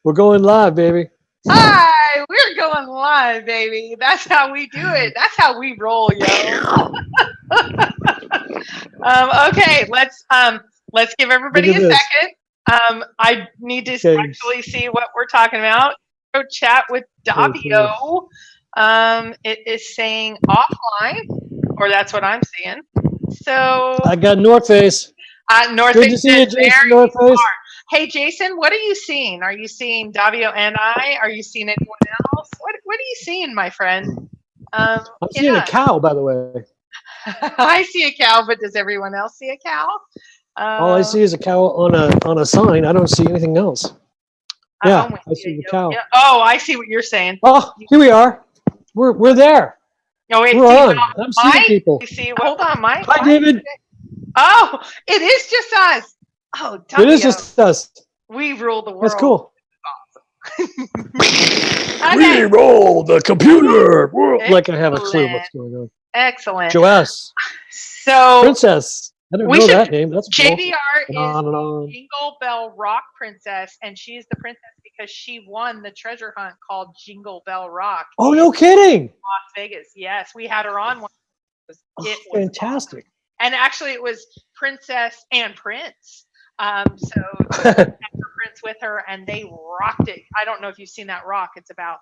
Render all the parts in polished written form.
We're going live, baby. Hi, we're going live, baby. That's how we do it. That's how we roll, yo. Okay, let's give everybody a second. I need to actually see what we're talking about. Go chat with Davio. It is saying offline, or that's what I'm seeing. So I got North Face. North Good Face to see you, Jason. North Face. Hey, Jason, what are you seeing? Are you seeing Davio and I? Are you seeing anyone else? What are you seeing, my friend? I'm seeing a cow, by the way. I see a cow, but does everyone else see a cow? All I see is a cow on a sign. I don't see anything else. Yeah, I see the cow. Yeah. Oh, I see what you're saying. Oh, here we are. We're there. Oh, wait, we're on. I'm seeing people. Hold on, Mike. Hi, David. Oh, it is just us. Oh, Davio. It is just us. We rule the world. That's cool. Okay. We roll the computer. Like I have a clue what's going on. Excellent. Joess. So Princess. I don't know that name. That's cool. JVR is Jingle Bell Rock Princess, and she's the princess because she won the treasure hunt called Jingle Bell Rock. Oh, no kidding! Las Vegas. Yes, we had her on. It was fantastic. Awesome. And actually, it was Princess and Prince. So her Prince with her, and they rocked it. I don't know if you've seen that rock. It's about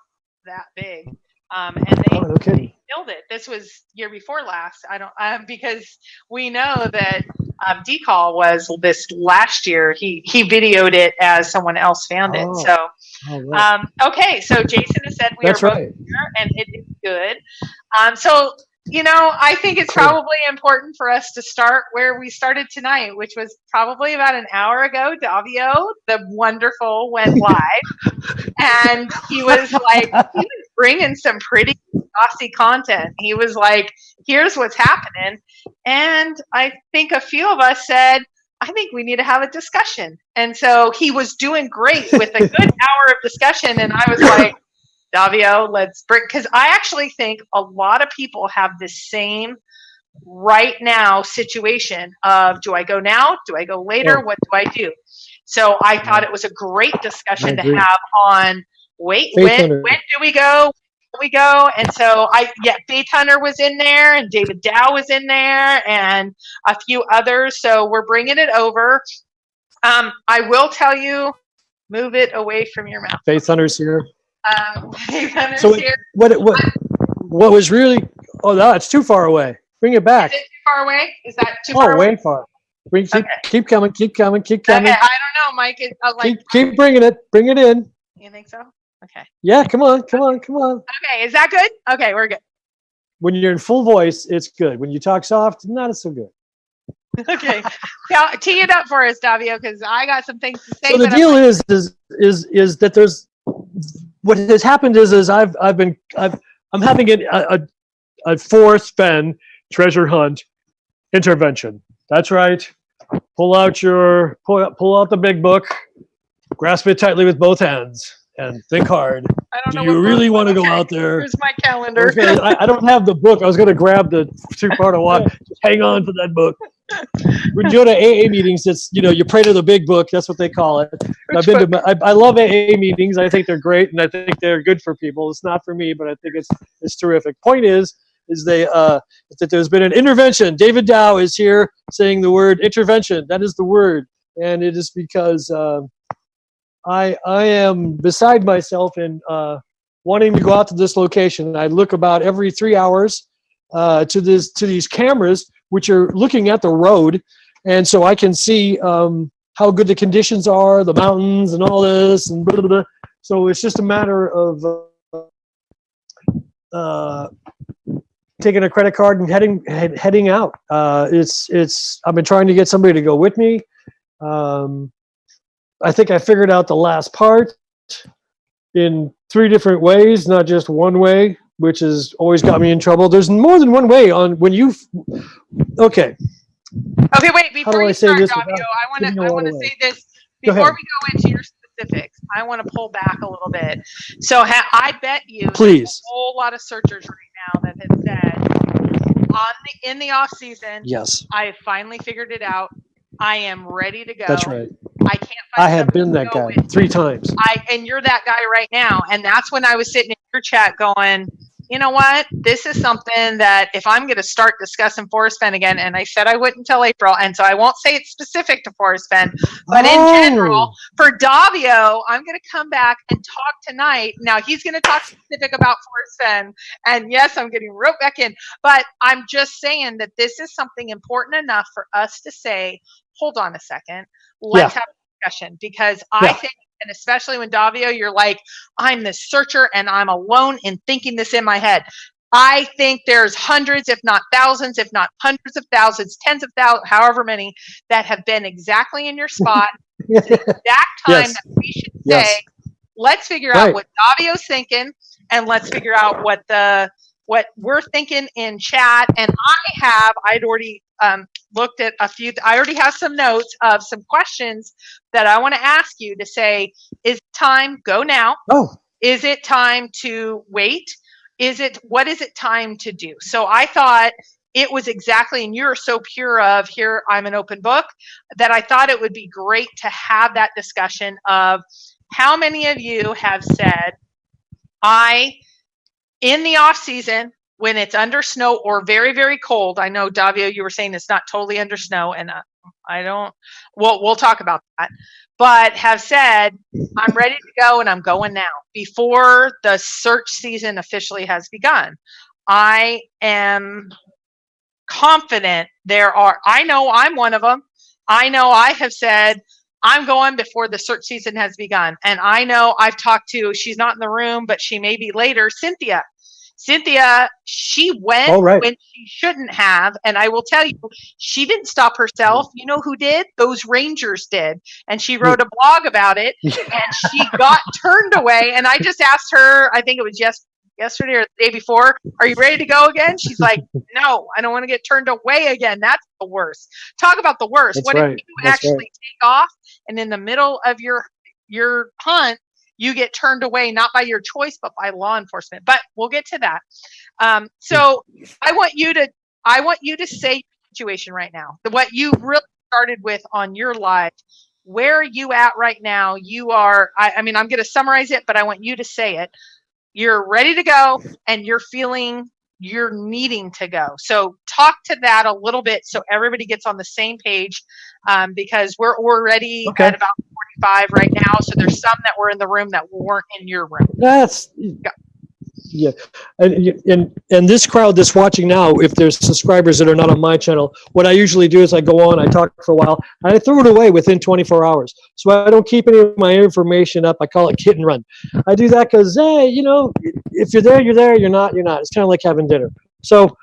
that big. And they killed it. This was year before last. I don't because we know that Decall was this last year. He videoed it as someone else found it. So okay. So Jason has said we are both here, and it is good. So I think it's probably important for us to start where we started tonight, which was probably about an hour ago. Davio, the wonderful, went live, and he was bringing some pretty saucy content. He was like, here's what's happening. And I think a few of us said, I think we need to have a discussion. And so he was doing great with a good hour of discussion. And I was like, Davio, let's bring, because I actually think a lot of people have the same right now situation of, do I go now? Do I go later? What do I do? So I thought it was a great discussion to have on, when do we go? And so Faith Hunter was in there, and David Dow was in there, and a few others. So we're bringing it over. I will tell you, move it away from your mouth. Faith Hunter's here. So what was really? Oh, no, it's too far away. Bring it back. Is it too far away? Is that too far away? Way far. Keep coming. Okay, I don't know, Mike. Keep bringing it. Bring it in. You think so? Okay. Yeah, come on. Okay, is that good? Okay, we're good. When you're in full voice, it's good. When you talk soft, not so good. Okay, now tee it up for us, Davio, because I got some things to say. So the deal is that there's what has happened is I'm having a Forrest Fenn treasure hunt intervention. That's right. Pull out the big book, grasp it tightly with both hands, and think hard. Do you really want to go out there? Here's my calendar. I don't have the book. I was going to grab the two-part of one. Just hang on to that book. When you go to AA meetings, it's you pray to the big book. That's what they call it. I love AA meetings. I think they're great, and I think they're good for people. It's not for me, but I think it's terrific. Point is that there's been an intervention. David Dow is here saying the word intervention. That is the word, and it is because I am beside myself in wanting to go out to this location. I look about every 3 hours to these cameras, which are looking at the road, and so I can see how good the conditions are, the mountains, and all this, and blah, blah, blah. So it's just a matter of taking a credit card and heading out. I've been trying to get somebody to go with me. I think I figured out the last part in 3 different ways, not just one way, which has always got me in trouble. There's more than one way on when you. Okay. Okay, wait. Before you start, Davio, I want to say this before we go into your specifics. I want to pull back a little bit. So I bet you, please, a whole lot of searchers right now that have said in the off season. Yes. I finally figured it out. I am ready to go. That's right. I can't find I have somebody been to that go guy with. 3 times. And you're that guy right now. And that's when I was sitting in your chat going, you know what? This is something that if I'm going to start discussing Forrest Fenn again, and I said I wouldn't until April, and so I won't say it's specific to Forrest Fenn, but in general, for Davio, I'm going to come back and talk tonight. Now he's going to talk specific about Forrest Fenn, and yes, I'm getting roped back in, but I'm just saying that this is something important enough for us to say, hold on a second, let's have a discussion, because I think, and especially when Davio, you're like, I'm the searcher and I'm alone in thinking this in my head. I think there's hundreds, if not thousands, if not hundreds of thousands, tens of thousands, however many that have been exactly in your spot. It's the exact time that we should say, let's figure out what Davio's thinking, and let's figure out what we're thinking in chat. And I'd already looked at a few. I already have some notes of some questions that I want to ask you to say, is time go now? Is it time to wait? What is it time to do? So I thought it was exactly, and you're so pure of here, I'm an open book, that I thought it would be great to have that discussion of how many of you have said, in the off season, when it's under snow or very, very cold. I know, Davio, you were saying it's not totally under snow, and we'll talk about that, but have said, I'm ready to go and I'm going now before the search season officially has begun. I am confident I know I'm one of them. I know I have said, I'm going before the search season has begun. And I know I've talked to, she's not in the room, but she may be later, Cynthia, she went when she shouldn't have. And I will tell you, she didn't stop herself. You know who did? Those Rangers did. And she wrote a blog about it, and she got turned away. And I just asked her, I think it was yesterday or the day before, are you ready to go again? She's like, no, I don't want to get turned away again. That's the worst. Talk about the worst. What if you actually take off and in the middle of your hunt, you get turned away, not by your choice, but by law enforcement? But we'll get to that. So I want you to say your situation right now, what you really started with on your live. Where are you at right now? You are, I mean, I'm going to summarize it, but I want you to say it. You're ready to go, and you're feeling you're needing to go. So talk to that a little bit so everybody gets on the same page, because we're already at about 45 right now. So there's some that were in the room that weren't in your room. And this crowd that's watching now, if there's subscribers that are not on my channel, what I usually do is I go on, I talk for a while, and I throw it away within 24 hours. So I don't keep any of my information up. I call it hit and run. I do that because, hey, you know, if you're there, you're there. You're not, you're not. It's kind of like having dinner. So,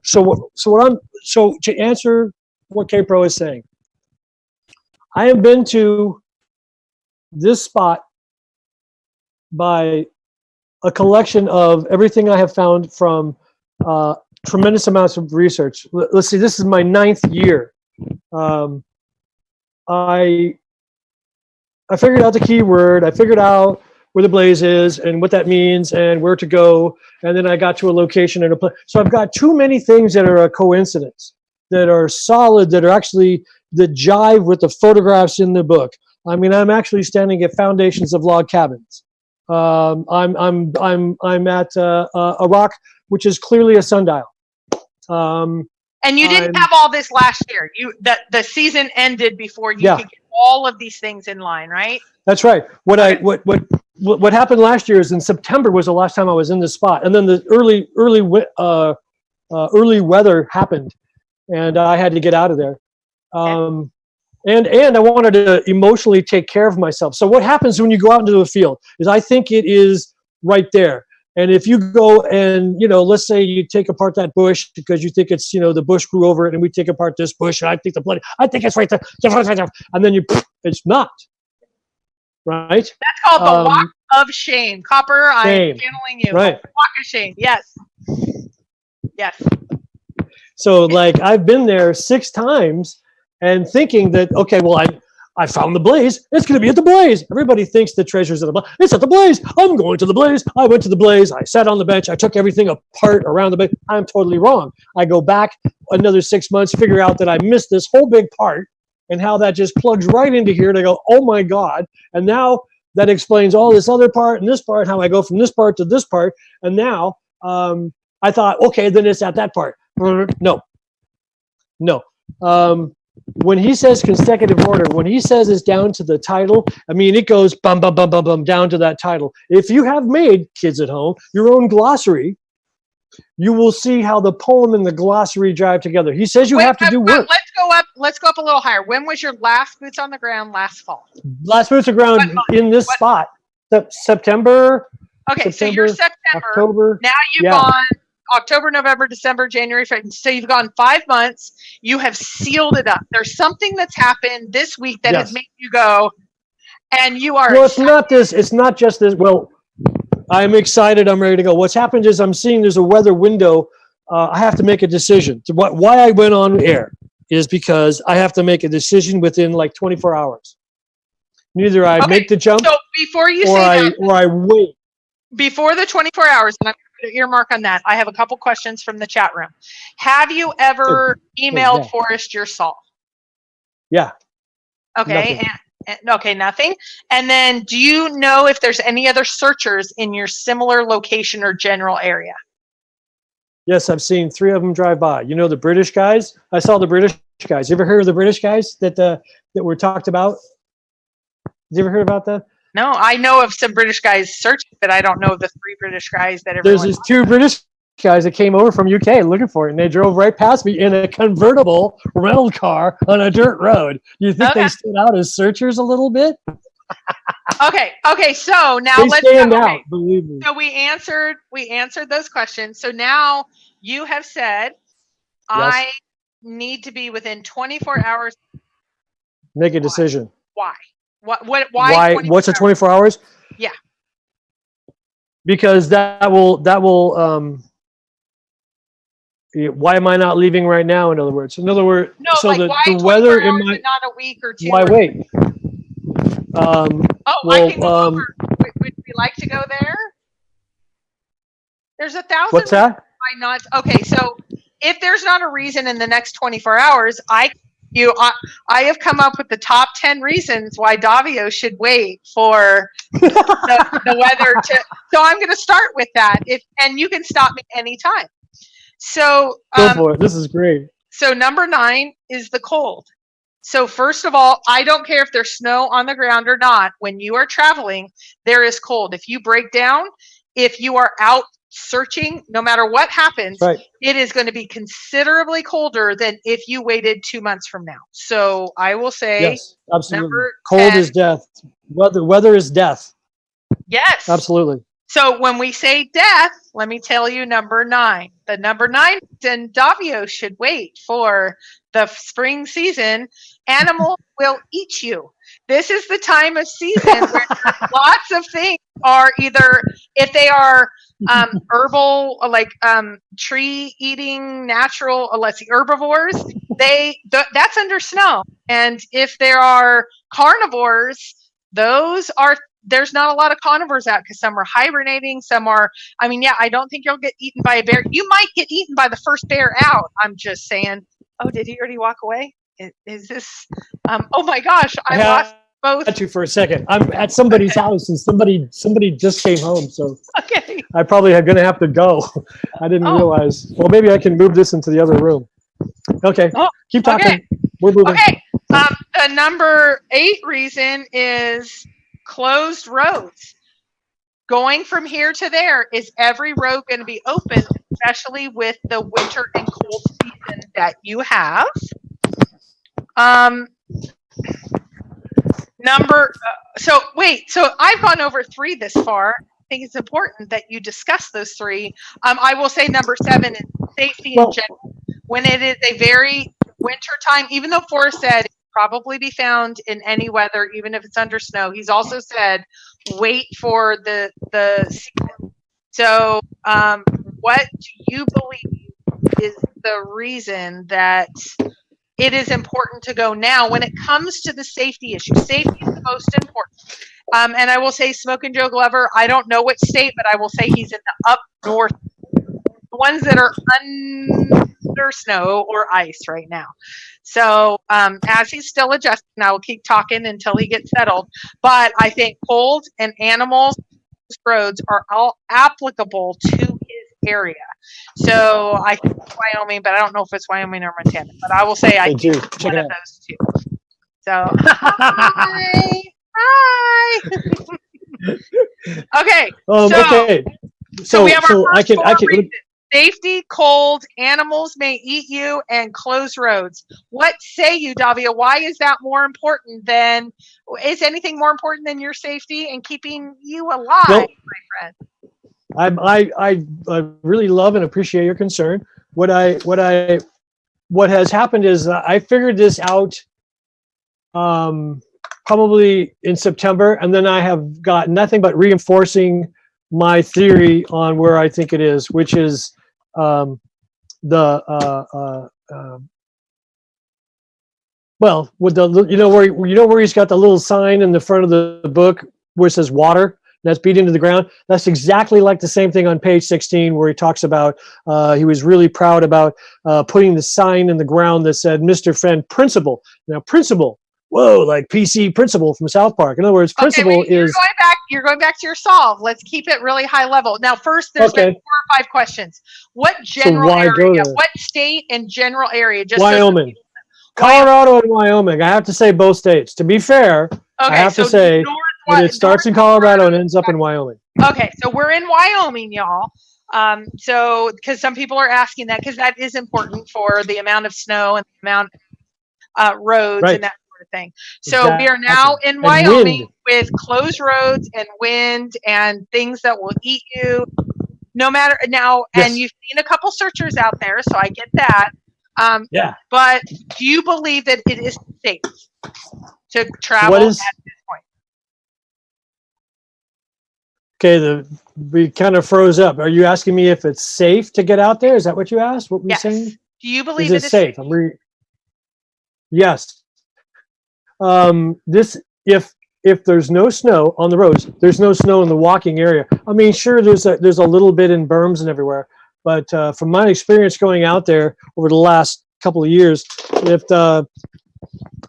so to answer what Kpro is saying, I have been to this spot by a collection of everything I have found from tremendous amounts of research. Let's see, this is my 9th year. I figured out the keyword. I figured out where the blaze is and what that means and where to go. And then I got to a location and a place. So I've got too many things that are a coincidence, that are solid, that are actually, that jive with the photographs in the book. I mean, I'm actually standing at foundations of log cabins. I'm at a rock which is clearly a sundial. And you didn't have all this last year. The season ended before you could get all of these things in line, right? That's right. What happened last year is in September was the last time I was in this spot, and then the early weather happened, and I had to get out of there. And I wanted to emotionally take care of myself. So what happens when you go out into the field is I think it is right there. And if you go and, you know, let's say you take apart that bush because you think it's, you know, the bush grew over it, and we take apart this bush and I think I think it's right there. And then it's not. Right? That's called the walk of shame. Copper, I'm channeling you. Right. Walk of shame. Yes. Yes. So like I've been there 6 times and thinking that, okay, well, I found the blaze. It's going to be at the blaze. Everybody thinks the treasure's at the blaze. It's at the blaze. I'm going to the blaze. I went to the blaze. I sat on the bench. I took everything apart around the blaze. I'm totally wrong. I go back another 6 months, figure out that I missed this whole big part, and how that just plugs right into here. And I go, oh my God. And now that explains all this other part and this part, how I go from this part to this part. And now I thought, okay, then it's at that part. No. When he says consecutive order, when he says it's down to the title, I mean, it goes bum, bum, bum, bum, bum, down to that title. If you have made, kids at home, your own glossary, you will see how the poem and the glossary drive together. He says you have to do work. Let's go up a little higher. When was your last boots on the ground last fall? Last boots on the ground in this spot. September. Okay, so you're September. October. Now you've gone October, November, December, January, February. So you've gone 5 months. You have sealed it up. There's something that's happened this week that has made you go, and you are. Well, it's not this. It's not just this. Well, I'm excited. I'm ready to go. What's happened is I'm seeing there's a weather window. I have to make a decision. Why I went on air is because I have to make a decision within like 24 hours. Either I make the jump, so before you or I wait. Before the 24 hours, and I'm going to put an earmark on that, I have a couple questions from the chat room. Have you ever emailed Forrest your saw? Yeah. Okay. Okay, nothing. And then do you know if there's any other searchers in your similar location or general area? Yes, I've seen 3 of them drive by. You know the British guys? I saw the British guys. You ever heard of the British guys that were talked about? Have you ever heard about that? No, I know of some British guys searching, but I don't know of the 3 British guys that There's these 2 British guys that came over from UK looking for it, and they drove right past me in a convertible rental car on a dirt road. You think they stood out as searchers a little bit? Okay. So now they let's stand out. Believe me. So we answered those questions. So now you have said, I need to be within 24 hours. Make a decision. Why? Why? What's a 24 hours? Yeah. Because that will. Why am I not leaving right now? In other words, no, so like the weather in my not a week or 2. Why wait? I can go over. Would we like to go there? There's 1,000. What's that? Why not? Okay, so if there's not a reason in the next 24 hours, I have come up with the top 10 reasons why Davio should wait for the weather to. So I'm going to start with that. And you can stop me anytime. So go for it. This is great. So number 9 is the cold. So first of all, I don't care if there's snow on the ground or not. When you are traveling, there is cold. If you break down, if you are out searching, no matter what happens, it is going to be considerably colder than if you waited 2 months from now. So I will say, yes, absolutely. Cold is death. Weather is death. Yes, absolutely. So when we say death, let me tell you number 9. The number 9, then Davio should wait for the spring season. Animals will eat you. This is the time of season where lots of things are either, if they are herbal, like tree eating, natural, let's see, herbivores, that's under snow. And if there are carnivores, there's not a lot of carnivores out because some are hibernating, some are, I don't think you'll get eaten by a bear. You might get eaten by the first bear out. I'm just saying. Oh, did he already walk away? Is this, oh my gosh, I lost both. Got you for a second. I'm at somebody's house and somebody just came home. So I probably am going to have to go. I didn't realize. Well, maybe I can move this into the other room. Okay. Keep talking. Okay. We're moving. Okay. The number 8 reason is closed roads. Going from here to there, is every road going to be open, especially with the winter and cold season that you have? So I've gone over 3 this far. I think it's important that you discuss those 3. I will say number 7 is safety in general. When it is a very winter time, even though Forrest said it can probably be found in any weather, even if it's under snow, he's also said wait for the season. So what do you believe is the reason that it is important to go now when it comes to the safety issue? Safety is the most important. And I will say Smokin' Joe Glover, I don't know which state, but I will say he's in the up north. The ones that are or snow or ice right now. So as he's still adjusting, I will keep talking until he gets settled. But I think cold and animals roads are all applicable to his area. So I think it's Wyoming, but I don't know if it's Wyoming or Montana. But I will say I think it's one of those two. So hi. Okay. Okay. So we have our I can reasons. Safety, cold, animals may eat you, and closed roads. What say you, Davio? Why is that more important than? Is anything more important than your safety and keeping you alive, my friend? I really love and appreciate your concern. What has happened is I figured this out probably in September, and then I have got nothing but reinforcing my theory on where I think it is, which is well, with the where he's got the little sign in the front of the book where it says water that's beat into the ground. That's exactly like the same thing on page 16 where he talks about he was really proud about putting the sign in the ground that said Mr. Fenn principal. Now principal, whoa, like PC principal from South Park. In other words, principal is you're going back to your solve. Let's keep it really high level. Now first there's been 4 or 5 questions. What general area? What state and general area? Just Wyoming. Colorado and Wyoming. I have to say both states. To be fair, I have to say that it starts in Colorado and ends up in Wyoming. Okay, so we're in Wyoming, y'all. So because some people are asking that because that is important for the amount of snow and the amount of roads and that sort of thing. So we are now in Wyoming with closed roads and wind and things that will eat you. No matter now, and you've seen a couple searchers out there, so I get that. But do you believe that it is safe to travel at this point? Okay, we kind of froze up. Are you asking me if it's safe to get out there? Is that what you asked? What we're saying? Do you believe it is safe? Yes. If there's no snow on the roads, there's no snow in the walking area. I mean, sure, there's a little bit in berms and everywhere. But from my experience going out there over the last couple of years, if it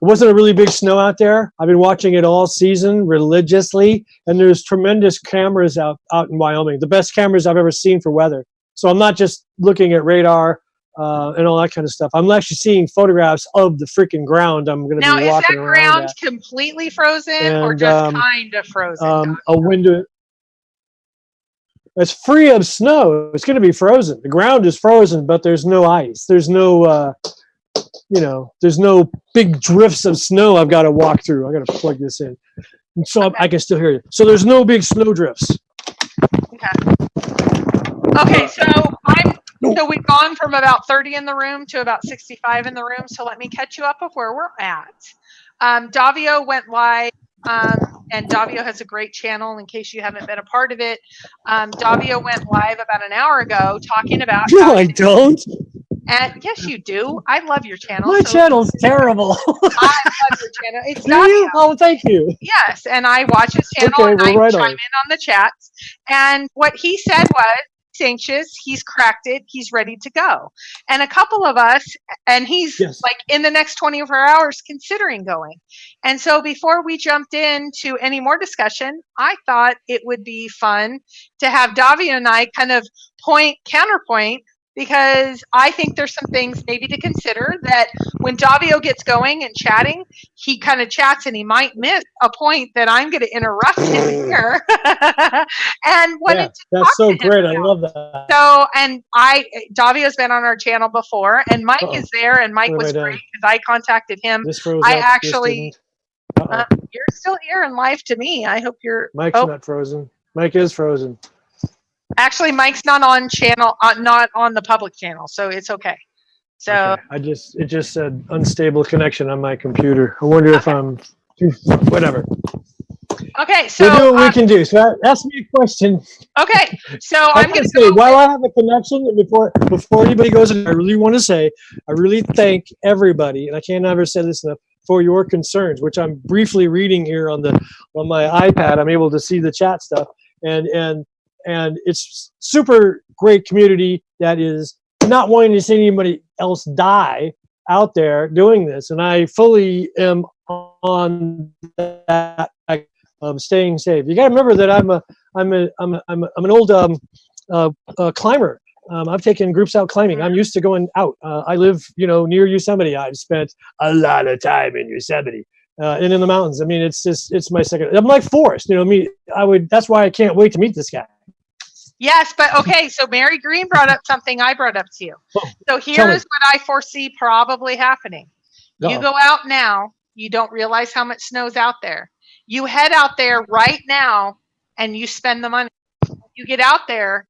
wasn't a really big snow out there, I've been watching it all season religiously, and there's tremendous cameras out in Wyoming, the best cameras I've ever seen for weather. So I'm not just looking at radar and all that kind of stuff. I'm actually seeing photographs of the freaking ground I'm going to be walking around. Now, is that ground completely frozen or just kind of frozen? A window. It's free of snow. It's going to be frozen. The ground is frozen, but there's no ice. There's no, there's no big drifts of snow I've got to walk through. I got to plug this in, and so I can still hear you. So there's no big snow drifts. Okay. So we've gone from about 30 in the room to about 65 in the room. So let me catch you up of where we're at. Davio went live. And Davio has a great channel in case you haven't been a part of it. Davio went live about an hour ago talking about. No, I don't. And yes, you do. I love your channel. My channel's terrible. I love your channel. It's Davio. Oh, thank you. Yes, and I watch his channel and I chime in on the chats. And what he said was, he's anxious, he's cracked it, he's ready to go. And a couple of us, and he's like in the next 24 hours considering going. And so before we jumped into any more discussion, I thought it would be fun to have Davio and I kind of counterpoint, because I think there's some things maybe to consider that when Davio gets going and chatting, he kind of chats and he might miss a point that I'm going to interrupt him here. And wanted to that's so great. I love that. So, and Davio's been on our channel before, and Mike is there, and Mike was great because I contacted him. You're still here in live to me. I hope you're. Mike's not frozen. Mike is frozen. Actually, Mike's not on channel, not on the public channel, so it's okay. So it just said unstable connection on my computer. I wonder if I'm whatever. Okay, so we're doing what we can do. So ask me a question. Okay, so I'm going to say while I have a connection, before anybody goes in, I really want to say I really thank everybody, and I can't ever say this enough, for your concerns, which I'm briefly reading here on my iPad. I'm able to see the chat stuff, and it's super great community that is not wanting to see anybody else die out there doing this. And I fully am on that of staying safe. You got to remember that I'm an old climber. I've taken groups out climbing. I'm used to going out. I live, near Yosemite. I've spent a lot of time in Yosemite and in the mountains. I mean, it's my second. I'm like Forrest. That's why I can't wait to meet this guy. Yes, but okay. So Mary Green brought up something I brought up to you. So here's what I foresee probably happening. You go out now. You don't realize how much snow's out there. You head out there right now and you spend the money. You get out there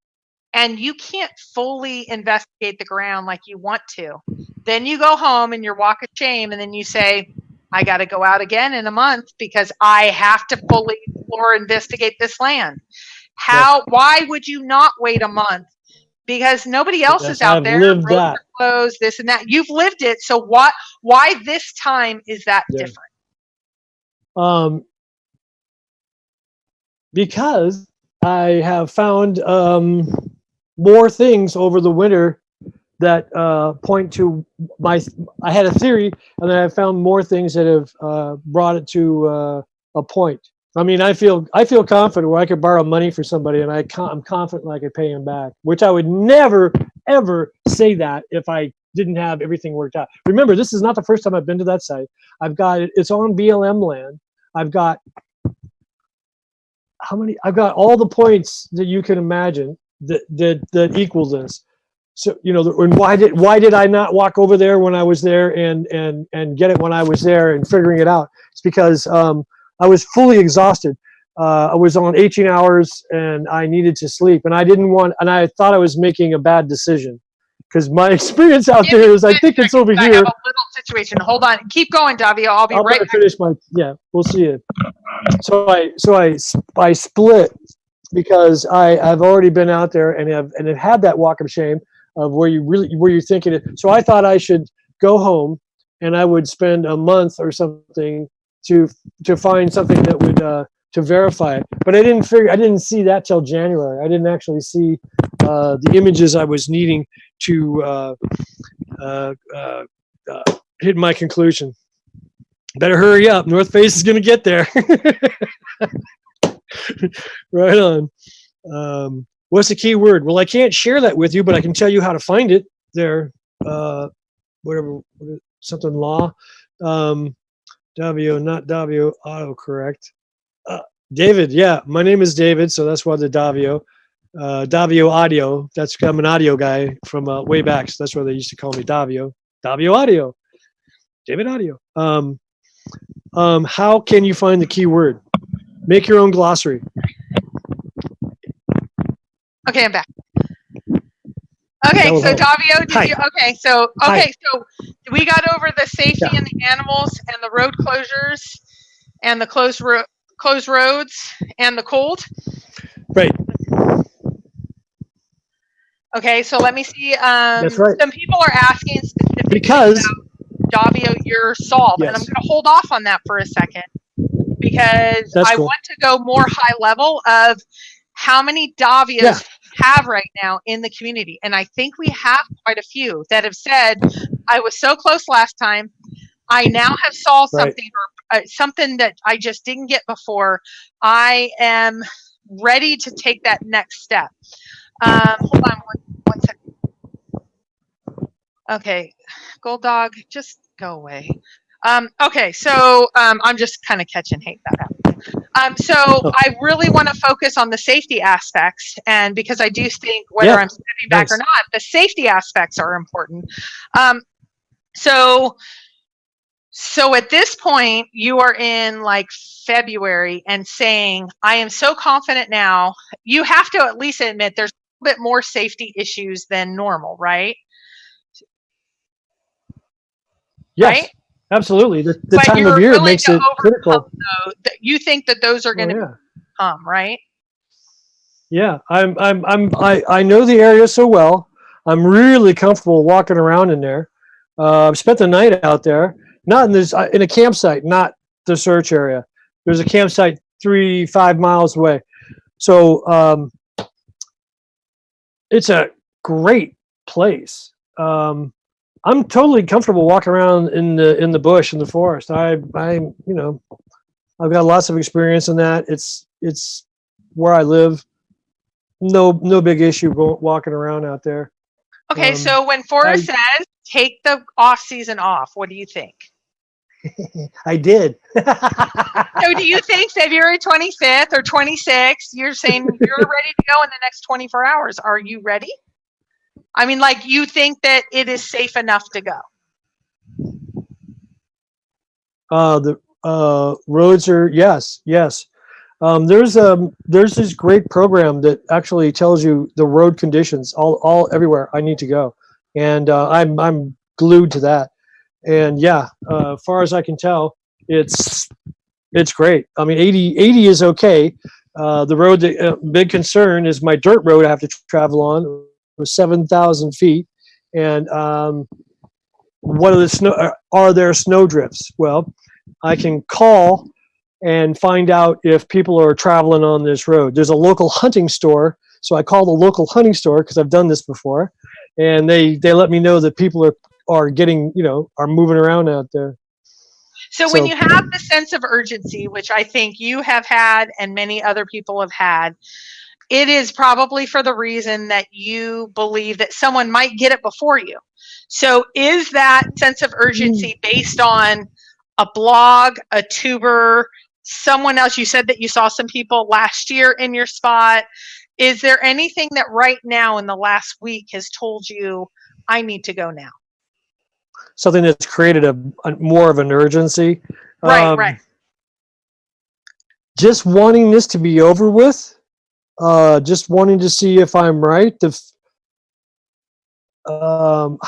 and you can't fully investigate the ground like you want to. Then you go home and you're walk of shame, and then you say, I got to go out again in a month because I have to fully explore, investigate this land. Why would you not wait a month? Because nobody else is out there. Lived roads that. are closed, this and that. You've lived it. So why this time is that different? Because I have found more things over the winter that point to I had a theory, and then I found more things that have brought it to a point. I mean, I feel confident where I could borrow money for somebody, and I'm confident I could pay him back, which I would never, ever say that if I didn't have everything worked out. Remember, this is not the first time I've been to that site. It's on BLM land. I've got all the points that you can imagine that equal this. So, and why did I not walk over there when I was there and get it when I was there and figuring it out? It's because I was fully exhausted. I was on 18 hours and I needed to sleep, and I thought I was making a bad decision because my experience out there is, I think it's over here. I have a little situation. Hold on. Keep going, Davio. I'll be right back. Finish we'll see it. So I split because I've already been out there and have had that walk of shame of where you're thinking it. So I thought I should go home and I would spend a month or something to find something that would to verify it. But I didn't see that till January. I didn't actually see the images I was needing to hit my conclusion. Better hurry up. North Face is going to get there. Right on. What's the key word? Well, I can't share that with you, but I can tell you how to find it there. Something law. Davio, not Davio, autocorrect. David, yeah, my name is David, so that's why the Davio. Davio Audio, I'm an audio guy from way back, so that's why they used to call me Davio. Davio Audio. David Audio. How can you find the key word? Make your own glossary. Okay, I'm back. Okay, so Davio, so we got over the safety and the animals and the road closures and the closed roads and the cold. Right. Okay, so let me see. That's right. Some people are asking specifically because about Davio, your solve, and I'm going to hold off on that for a second because I want to go more high level of how many Davios have right now in the community. And I think we have quite a few that have said, I was so close last time. I now have solved something or something that I just didn't get before. I am ready to take that next step. Hold on one second. Okay, Gold Dog, just go away. Okay, so I'm just kind of catching hate that happened. I really want to focus on the safety aspects, and because I do think whether I'm stepping back or not, the safety aspects are important. So at this point, you are in like February and saying, I am so confident now. You have to at least admit there's a bit more safety issues than normal, right? Yes. Right? Absolutely. The time of year makes it critical. You think that those are going to come, right? Yeah, I know the area so well. I'm really comfortable walking around in there. I've spent the night out there, not in a campsite, not the search area. There's a campsite 3-5 miles away. So it's a great place. I'm totally comfortable walking around in the bush in the forest. I've got lots of experience in that. It's where I live. No big issue walking around out there. Okay, so when Forrest I says take the off season off, what do you think? I did. So do you think February 25th or 26th, you're saying you're ready to go in the next 24 hours? Are you ready? I mean, like, you think that it is safe enough to go? The roads are yes. There's this great program that actually tells you the road conditions all everywhere I need to go, and I'm glued to that. And yeah, as far as I can tell, it's great. I mean, 80 is okay. The road, the big concern is my dirt road I have to travel on with 7,000 feet, and what are the snow? Are there snow drifts? Well, I can call and find out if people are traveling on this road. There's a local hunting store, so I call the local hunting store because I've done this before, and they let me know that people are getting are moving around out there. So when you have the sense of urgency, which I think you have had and many other people have had, it is probably for the reason that you believe that someone might get it before you. So is that sense of urgency based on a blog, a tuber, someone else? You said that you saw some people last year in your spot. Is there anything that right now in the last week has told you, I need to go now? Something that's created a more of an urgency. Right. Just wanting this to be over with. Just wanting to see if I'm right. How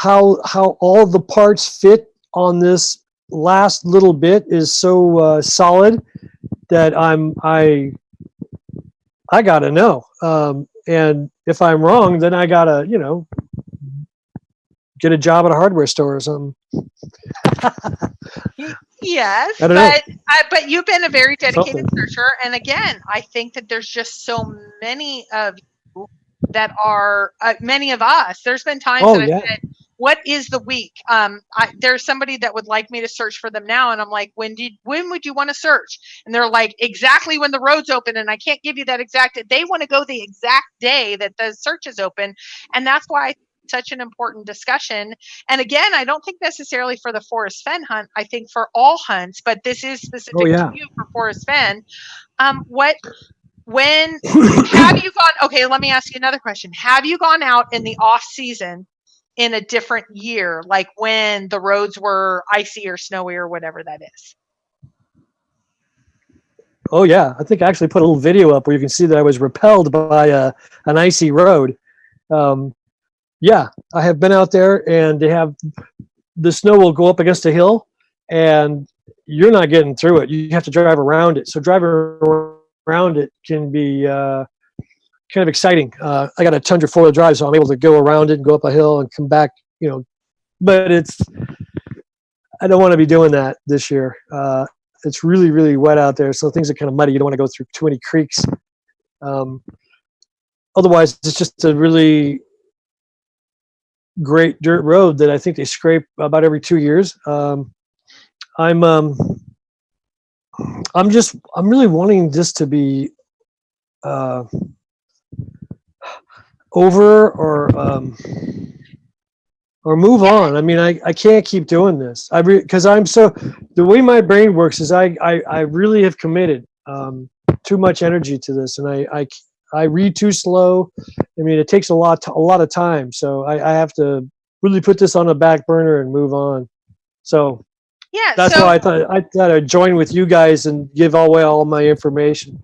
all the parts fit on this last little bit is so solid that I gotta know. And if I'm wrong, then I gotta get a job at a hardware store or something. Yes, I don't know. But you've been a very dedicated searcher, and again, I think that there's just so many of you that are many of us. There's been times that I said, "What is the week?" There's somebody that would like me to search for them now, and I'm like, "When would you want to search?" And they're like, "Exactly when the road's open," and I can't give you that exact. They want to go the exact day that the search is open, and that's why such an important discussion. And again, I don't think necessarily for the Forrest Fenn hunt. I think for all hunts, but this is specific to you for Forrest Fenn. When have you gone? Okay, let me ask you another question. Have you gone out in the off season in a different year, like when the roads were icy or snowy or whatever that is? Oh yeah, I think I actually put a little video up where you can see that I was repelled by an icy road. Yeah, I have been out there, and the snow will go up against a hill, and you're not getting through it. You have to drive around it. So driving around it can be kind of exciting. I got a Tundra 4-wheel drive, so I'm able to go around it and go up a hill and come back. But I don't want to be doing that this year. It's really, really wet out there, so things are kind of muddy. You don't want to go through too many creeks. Otherwise, it's just a really great dirt road that I think they scrape about every 2 years. I'm really wanting this to be over or move on. I mean, I can't keep doing this. Because the way my brain works is I really have committed too much energy to this, and I read too slow. I mean, it takes a lot of time, so I have to really put this on a back burner and move on. So yeah, that's why I thought I'd join with you guys and give away all my information.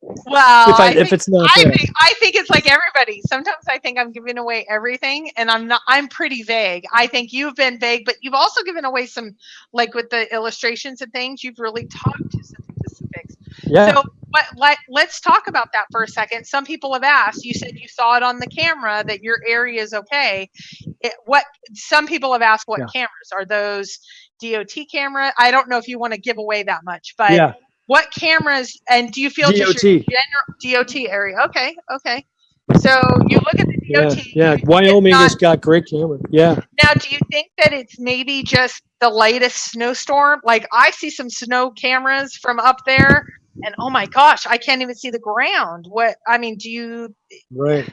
Well, if it's not there. I think it's like everybody. Sometimes I think I'm giving away everything, and I'm not. I'm pretty vague. I think you've been vague, but you've also given away some, like with the illustrations and things. You've really talked to some specifics. Yeah. So, let's talk about that for a second. Some people have asked. You said you saw it on the camera that your area is okay. Some people have asked, what cameras are those? DOT camera? I don't know if you want to give away that much, but what cameras, and do you feel DOT. just your general DOT area? Okay. So you look at the DOT. Yeah. It's Wyoming not- has got great camera. Yeah. Now, do you think that it's maybe just the latest snowstorm? Like I see some snow cameras from up there, and oh my gosh, I can't even see the ground. What I mean, do you? Right.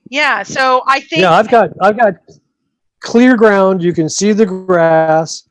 Yeah. So I think. Yeah, I've got clear ground. You can see the grass,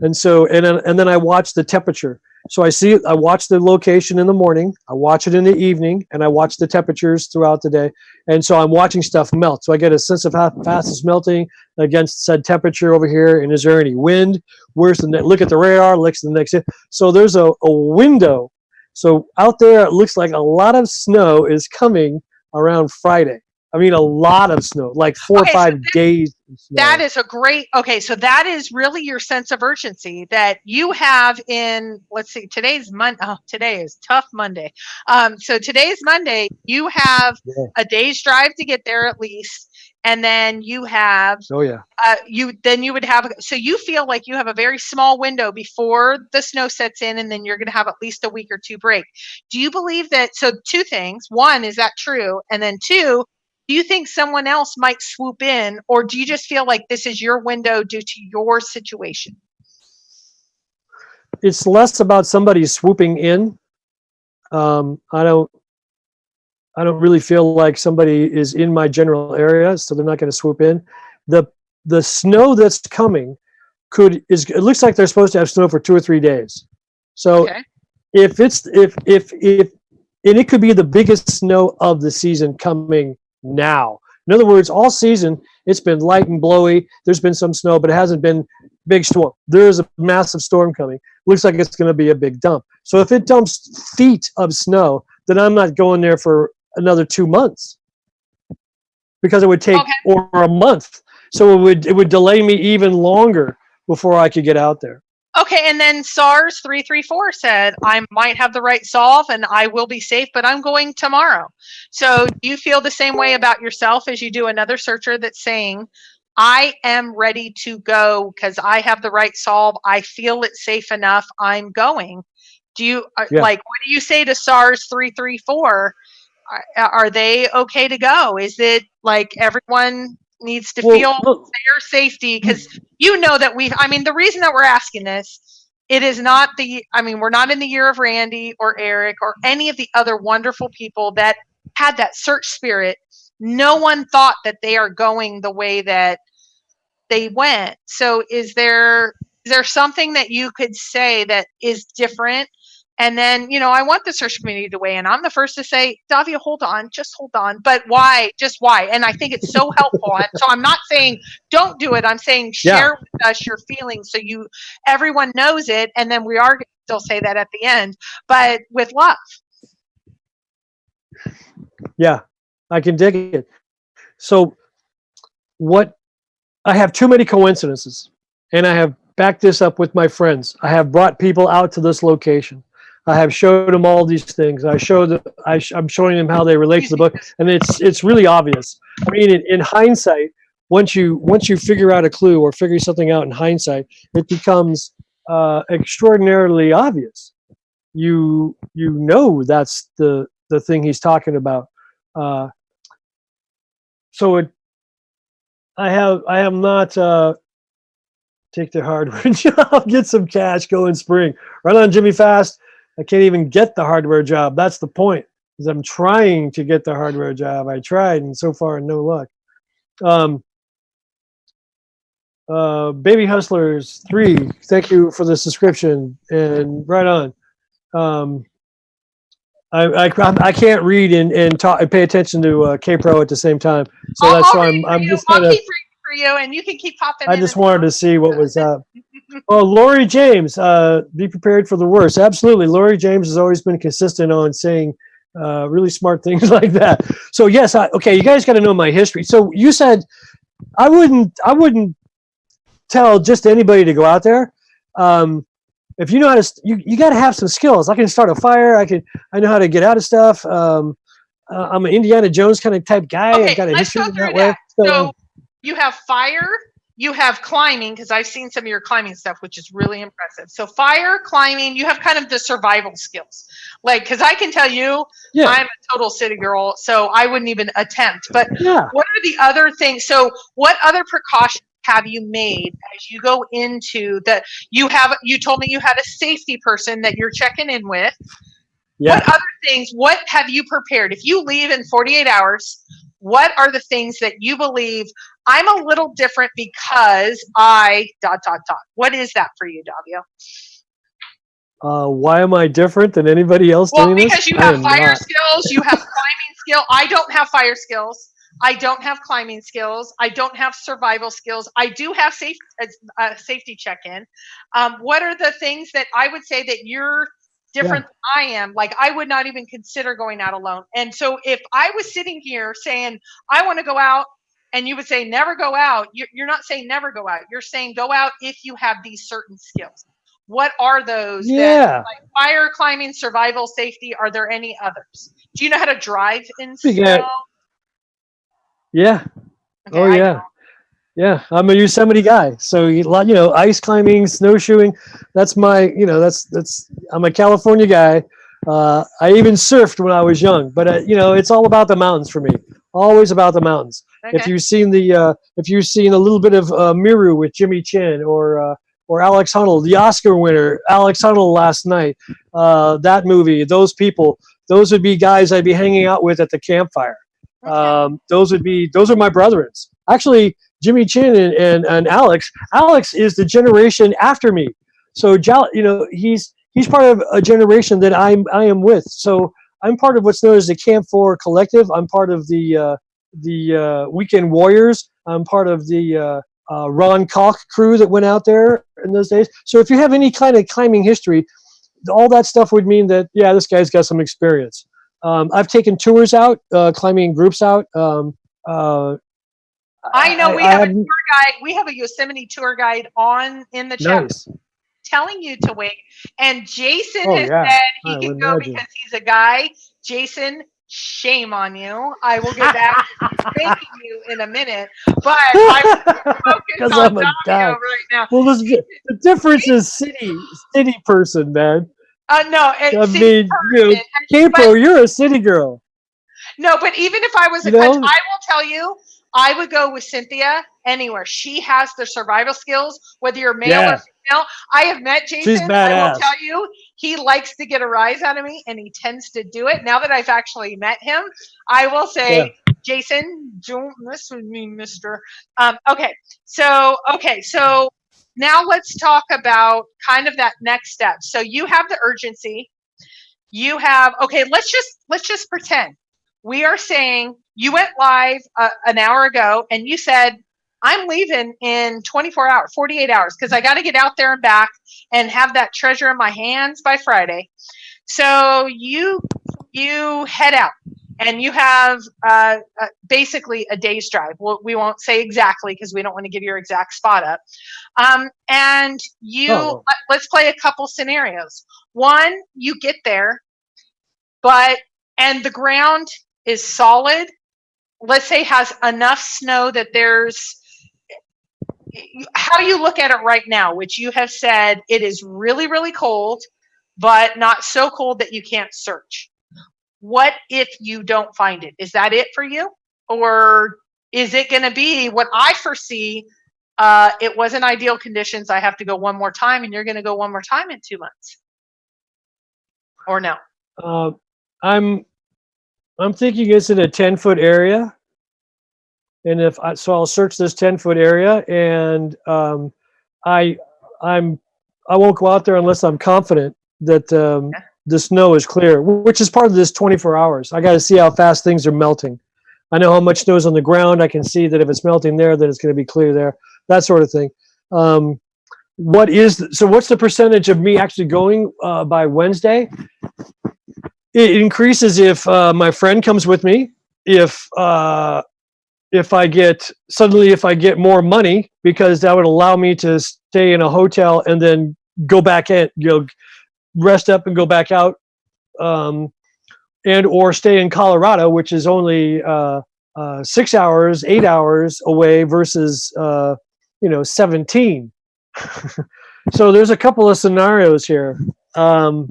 and so and then I watch the temperature. So I watch the location in the morning, I watch it in the evening, and I watch the temperatures throughout the day. And so I'm watching stuff melt. So I get a sense of how fast it's melting against said temperature over here. And is there any wind? Where's the look at the radar? Look at the next. So there's a window. So out there, it looks like a lot of snow is coming around Friday. I mean, a lot of snow, like 4 or 5 days of snow. That is a great, okay, so that is really your sense of urgency that you have in, let's see, today's Monday. Oh, today is tough Monday. So today's Monday, you have a day's drive to get there at least. And then you have, oh yeah, you would have, so you feel like you have a very small window before the snow sets in, and then you're going to have at least a week or two break. Do you believe that? So two things. One, is that true? And then two, do you think someone else might swoop in, or do you just feel like this is your window due to your situation? It's less about somebody swooping in. I don't really feel like somebody is in my general area, so they're not going to swoop in. The snow that's coming it looks like they're supposed to have snow for 2 or 3 days. So Okay. if it could be the biggest snow of the season coming now. In other words, all season it's been light and blowy. There's been some snow, but it hasn't been big storm. There's a massive storm coming. Looks like it's going to be a big dump. So if it dumps feet of snow, then I'm not going there for another 2 months, because it would take or a month. So it would delay me even longer before I could get out there. Okay, and then SARS 334 said, I might have the right solve and I will be safe, but I'm going tomorrow. So do you feel the same way about yourself as you do another searcher that's saying, I am ready to go because I have the right solve. I feel it's safe enough. I'm going. Do you like, what do you say to SARS 334? Are they okay to go? Is it like everyone needs to feel their safety? Because you know that the reason that we're asking this, it is not we're not in the year of Randy or Eric or any of the other wonderful people that had that search spirit. No one thought that they are going the way that they went. So is there something that you could say that is different? And then, I want the search community to weigh in. I'm the first to say, Davio, just hold on. But why? Just why? And I think it's so helpful. So I'm not saying don't do it. I'm saying share with us your feelings so everyone knows it. And then we are going to still say that at the end, but with love. Yeah, I can dig it. So I have too many coincidences, and I have backed this up with my friends. I have brought people out to this location. I have showed them all these things. I'm showing them how they relate to the book, and it's really obvious. I mean, in hindsight, once you figure out a clue or figure something out in hindsight, it becomes extraordinarily obvious. You know that's the thing he's talking about. I have not take the hardware job, get some cash, go in spring. Right on, Jimmy Fast. I can't even get the hardware job. That's the point. Is I'm trying to get the hardware job. I tried, and so far no luck. Baby Hustlers 3. Thank you for the subscription. And right on. I can't read and talk and pay attention to Kpro at the same time, so that's why I'm just kind of. I'll keep reading for you, and you can keep popping. I just wanted to see what was up. Oh, Lori James, be prepared for the worst. Absolutely, Lori James has always been consistent on saying really smart things like that. So yes, okay, you guys got to know my history. So you said I wouldn't tell just anybody to go out there. If you know how to, you got to have some skills. I can start a fire. I know how to get out of stuff. I'm an Indiana Jones kind of type guy. Okay, I've got a let's history go in through that way. So you have fire, you have climbing, because I've seen some of your climbing stuff, which is really impressive. So fire, climbing, you have kind of the survival skills. Like, because I can tell you, Yeah. I'm a total city girl, so I wouldn't even attempt. But Yeah. what are the other things? So what other precautions have you made as you go into that? You told me you had a safety person that you're checking in with. Yeah. What other things, what have you prepared? If you leave in 48 hours, what are the things that you believe I'm a little different because I ... What is that for you, Davio? Why am I different than anybody else Well, doing this? because you have fire skills, you have climbing skill. I don't have fire skills. I don't have climbing skills. I don't have survival skills. I do have safety check-in. What are the things that I would say that you're different than I am? Like, I would not even consider going out alone. And so if I was sitting here saying, I want to go out, and you would say, never go out, you're not saying never go out. You're saying go out if you have these certain skills. What are those that, like fire, climbing, survival, safety? Are there any others? Do you know how to drive in snow? Yeah. Okay, Oh, yeah. Yeah, I'm a Yosemite guy. So, ice climbing, snowshoeing, that's my, I'm a California guy. I even surfed when I was young, but it's all about the mountains for me. Always about the mountains. Okay. If you've seen a little bit of Miru with Jimmy Chin or Alex Honnold, the Oscar winner, Alex Honnold last night, that movie, those people, those would be guys I'd be hanging out with at the campfire. Okay. Those are my brethrens. Actually, Jimmy Chin and Alex is the generation after me. So, he's part of a generation that I am with. So I'm part of what's known as the Camp 4 Collective. I'm part of the Weekend Warriors. I'm part of the Ron Koch crew that went out there in those days. So if you have any kind of climbing history, all that stuff would mean that, yeah, this guy's got some experience. I've taken tours out, climbing groups out. I know we have a tour guide. We have a Yosemite tour guide in the chat. Nice. Telling you to wait. And Jason has said he can go because he's a guy. Jason, shame on you. I will get back to thanking you in a minute. But I'm focused on Davio right now. Well, the difference is city person, man. No, Kpro, you're a city girl. No, but even if I was a coach, I will tell you, I would go with Cynthia anywhere. She has the survival skills, whether you're male or female. I have met Jason. She's badass. I will tell you, he likes to get a rise out of me, and he tends to do it. Now that I've actually met him, I will say, Jason, don't mess with me, mister. Okay, so now let's talk about kind of that next step. So you have the urgency. You have, let's just pretend. We are saying you went live an hour ago and you said, I'm leaving in 24 hours, 48 hours, because I got to get out there and back and have that treasure in my hands by Friday. So you head out and you have basically a day's drive. We won't say exactly because we don't want to give your exact spot up. And let's play a couple scenarios. One, you get there, and the ground is solid, let's say has enough snow that how you look at it right now, which you have said it is really, really cold, but not so cold that you can't search. What if you don't find it? Is that it for you? Or is it going to be what I foresee? It wasn't ideal conditions. I have to go one more time, and you're going to go one more time in 2 months. Or no? I'm thinking it's in a 10-foot area, and I'll search this 10-foot area, and I won't go out there unless I'm confident that the snow is clear, which is part of this 24 hours. I got to see how fast things are melting. I know how much snow is on the ground. I can see that if it's melting there, then it's going to be clear there. That sort of thing. What's the percentage of me actually going by Wednesday? It increases if my friend comes with me. If I get more money, because that would allow me to stay in a hotel and then go back in, rest up and go back out, and or stay in Colorado, which is only 6 hours, 8 hours away versus 17. So there's a couple of scenarios here. Well,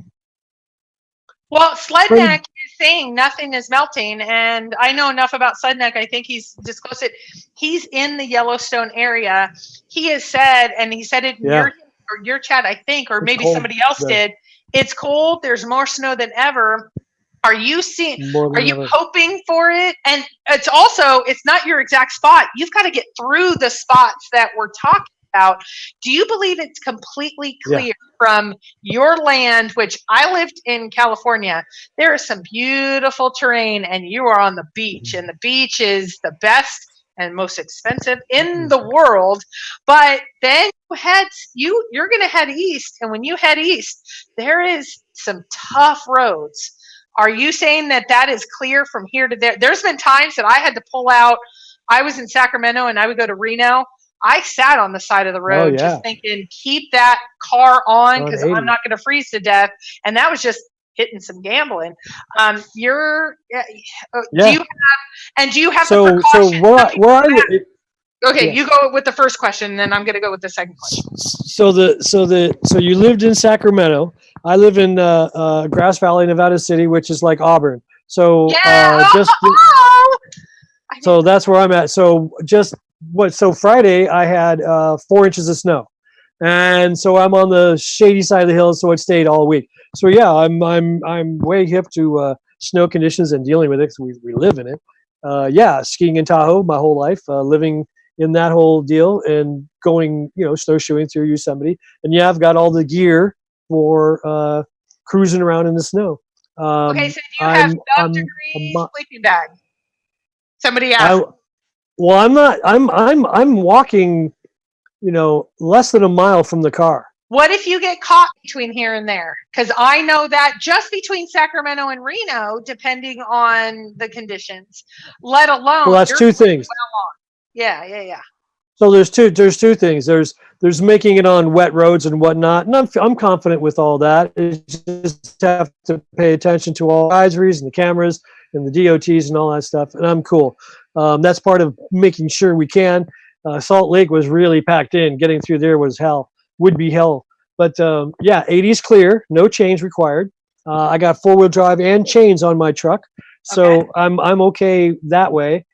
Sledneck is saying nothing is melting, and I know enough about Sledneck. I think he's disclosed it. He's in the Yellowstone area. He has said, and he said it in your chat, I think, or maybe somebody else did. It's cold. There's more snow than ever. Are you hoping for it? And it's not your exact spot. You've got to get through the spots that we're talking about. Do you believe it's completely clear from your land, which I lived in California? There is some beautiful terrain, and you are on the beach, and the beach is the best and most expensive in the world. But then you're going to head east, and when you head east, there is some tough roads. Are you saying that is clear from here to there? There's been times that I had to pull out. I was in Sacramento and I would go to Reno. I sat on the side of the road just thinking, keep that car on because I'm not going to freeze to death. And that was just hitting some gambling. Do you have the precaution? Okay, you go with the first question, and then I'm going to go with the second question. So you lived in Sacramento. I live in Grass Valley, Nevada City, which is like Auburn. So so that's where I'm at. So so Friday I had 4 inches of snow, and so I'm on the shady side of the hill, so it stayed all week. So yeah, I'm way hip to snow conditions and dealing with it because we live in it. Skiing in Tahoe my whole life, living in that whole deal and going, snowshoeing through Yosemite. And I've got all the gear for cruising around in the snow. Okay, so do you have 12 degree sleeping bag? Somebody asked. Well, I'm not. I'm walking, less than a mile from the car. What if you get caught between here and there? Because I know that just between Sacramento and Reno, depending on the conditions, let alone. Well, that's two things. Yeah. So there's two things. There's making it on wet roads and whatnot, and I'm confident with all that. You just have to pay attention to all advisories and the cameras and the DOTs and all that stuff, and I'm cool. That's part of making sure we can. Salt Lake was really packed in. Getting through there would be hell. But 80 is clear, no chains required. I got 4-wheel drive and chains on my truck, so I'm okay that way.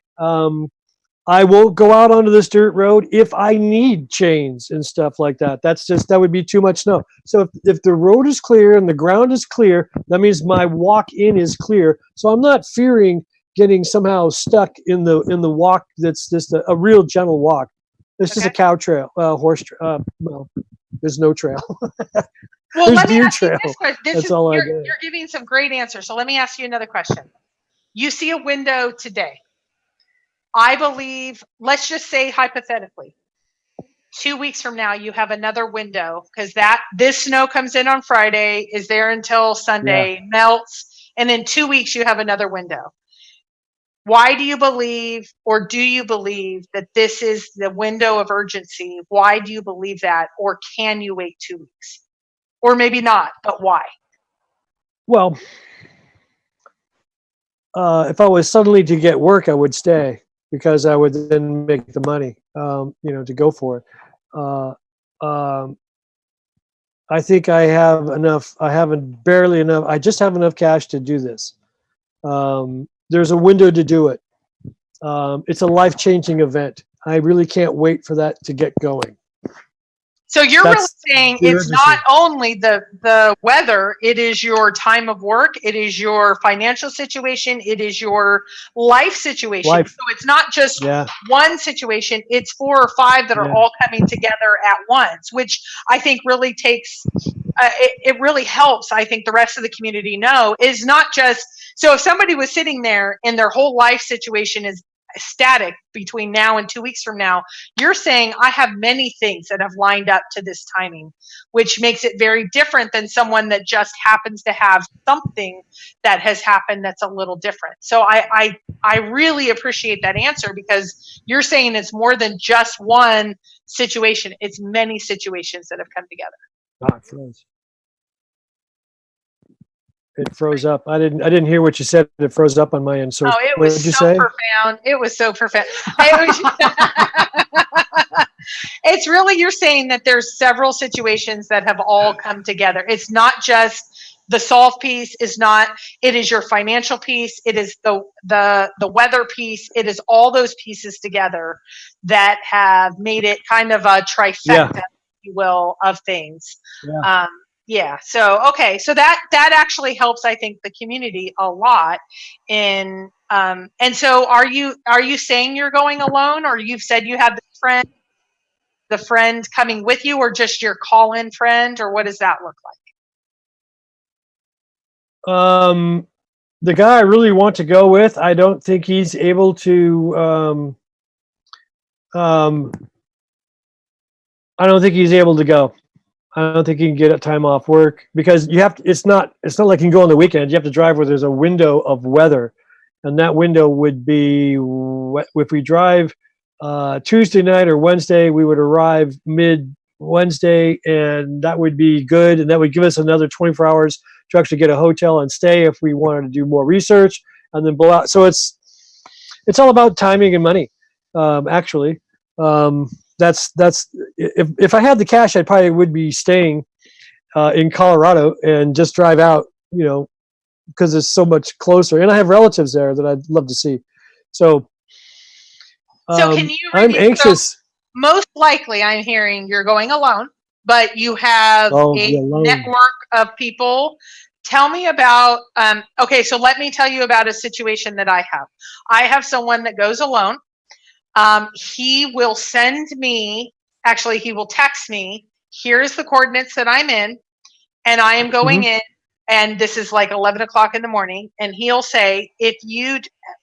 I won't go out onto this dirt road if I need chains and stuff like that. That would be too much snow. So if the road is clear and the ground is clear, that means my walk in is clear. So I'm not fearing getting somehow stuck in the walk. That's just a real gentle walk. It's just a cow trail, horse trail. Well, there's no trail. Well, let me ask you this question. That's all I get. You're giving some great answers. So let me ask you another question. You see a window today. I believe, let's just say hypothetically, 2 weeks from now, you have another window because this snow comes in on Friday, is there until Sunday, melts, and in 2 weeks you have another window. Why do you believe, or do you believe that this is the window of urgency? Why do you believe that? Or can you wait 2 weeks? Or maybe not, but why? Well, if I was suddenly to get work, I would stay because I would then make the money, to go for it. I think I have enough. I haven't barely enough. I just have enough cash to do this. There's a window to do it. It's a life-changing event. I really can't wait for that to get going. So you're really saying it's not only the weather, it is your time of work, it is your financial situation, it is your life situation. So it's not just one situation, it's 4 or 5 that are all coming together at once, which I think really takes, it really helps, I think, the rest of the community know is not just, so if somebody was sitting there and their whole life situation is static between now and 2 weeks from now, you're saying I have many things that have lined up to this timing, which makes it very different than someone that just happens to have something that has happened that's a little different. So I really appreciate that answer because you're saying it's more than just one situation, it's many situations that have come together. It froze up. I didn't hear what you said. It froze up on my end. So it was so profound. It was so profound. It's really, you're saying that there's several situations that have all come together. It's not just the solve piece, is not, it is your financial piece, it is the weather piece, it is all those pieces together that have made it kind of a trifecta, Yeah. if you will, of things. Yeah. Yeah. So okay. So that actually helps, I think, the community a lot. In and so are you saying you're going alone, or you've said you have the friend coming with you, or just your call-in friend, or what does that look The guy I really want to go with, I don't think he's able to. I don't think he's able to go. I don't think he can get time off work because you have to, it's not like you can go on the weekend. You have to drive where there's a window of weather, and that window would be if we drive Tuesday night or Wednesday, we would arrive mid Wednesday, and that would be good, and that would give us another 24 hours to actually get a hotel and stay if we wanted to do more research and then blow out. So it's all about timing and money, actually. That's if I had the cash, I probably would be staying in Colorado and just drive out, because it's so much closer, and I have relatives there that I'd love to see. So, so can you I'm anxious. So most likely, I'm hearing you're going alone, but you have a network of people. Tell me about. Okay, so let me tell you about a situation that I have. I have someone that goes alone. He will send me, actually, he will text me, here's the coordinates that I'm in, and I am going in, and this is like 11 o'clock in the morning, and he'll say,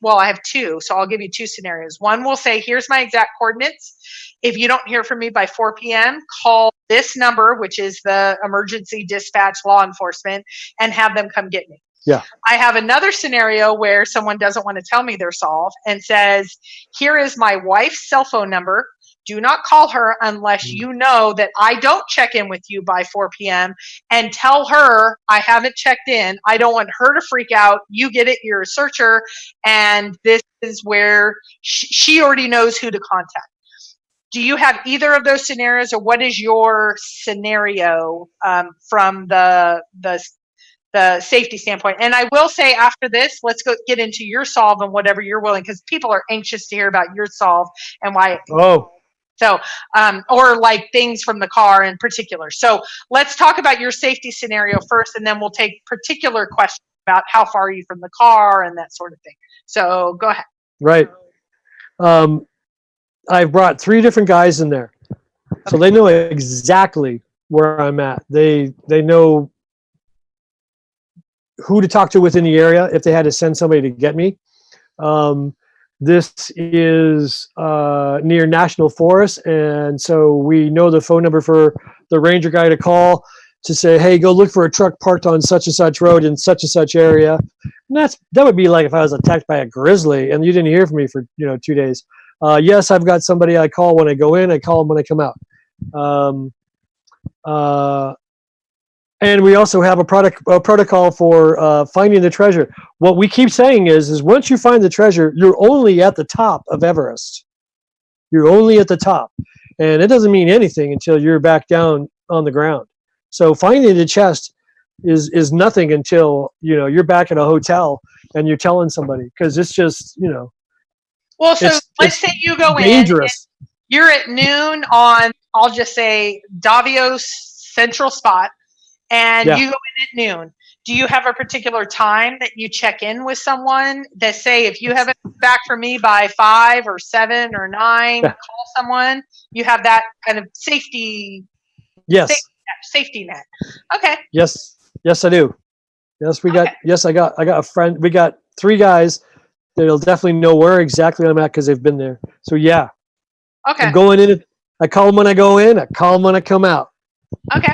well, I have two, so I'll give you two scenarios. One will say, here's my exact coordinates. If you don't hear from me by 4 p.m., call this number, which is the emergency dispatch law enforcement, and have them come get me. Yeah. I have another scenario where someone doesn't want to tell me their solve and says, here is my wife's cell phone number. Do not call her unless you know that I don't check in with you by 4 p.m. and tell her I haven't checked in. I don't want her to freak out. You get it. You're a searcher. And this is where she already knows who to contact. Do you have either of those scenarios, or what is your scenario from the safety standpoint? And I will say, after this, let's go get into your solve and whatever you're willing, because people are anxious to hear about your solve and why. So, or like things from the car in particular. So let's talk about your safety scenario first, and then we'll take particular questions about how far are you from the car and that sort of thing. So go ahead. Right. I've brought 3 different guys in there, so they know exactly where I'm at. They know who to talk to within the area if they had to send somebody to get me. This is near National Forest, and so we know the phone number for the ranger guy to call to say, hey, go look for a truck parked on such and such road in such and such area. And that would be like if I was attacked by a grizzly and you didn't hear from me for 2 days. Yes, I've got somebody I call when I go in, I call them when I come out. And we also have a protocol for finding the treasure. What we keep saying is once you find the treasure, you're only at the top of Everest. You're only at the top. And it doesn't mean anything until you're back down on the ground. So finding the chest is nothing until, you're back at a hotel and you're telling somebody, because it's just, Well, so let's say you go dangerous. in. You're at noon on, I'll just say, Davio's central spot. And you go in at noon. Do you have a particular time that you check in with someone that say, if you haven't come back for me by 5 or 7 or 9, call someone? You have that kind of safety. Yes. Safety net. Okay. Yes, I do. Yes, I got a friend. We got 3 guys that'll definitely know where exactly I'm at because they've been there. So yeah. Okay. I'm going in. I call them when I go in. I call them when I come out. Okay.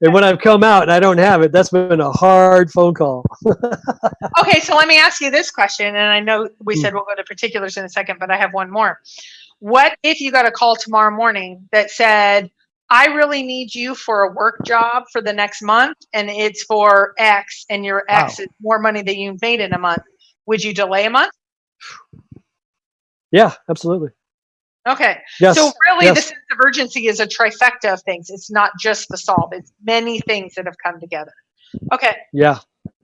And when I've come out and I don't have it, that's been a hard phone call. Okay, so let me ask you this question, and I know we said we'll go to particulars in a second, but I have one more. What if you got a call tomorrow morning that said, I really need you for a work job for the next month, and it's for X, and your X is more money than you've made in a month? Would you delay a month? Yeah, absolutely. Okay. Yes. So really yes. the sense of urgency is a trifecta of things. It's not just the solve. It's many things that have come together. Okay. Yeah.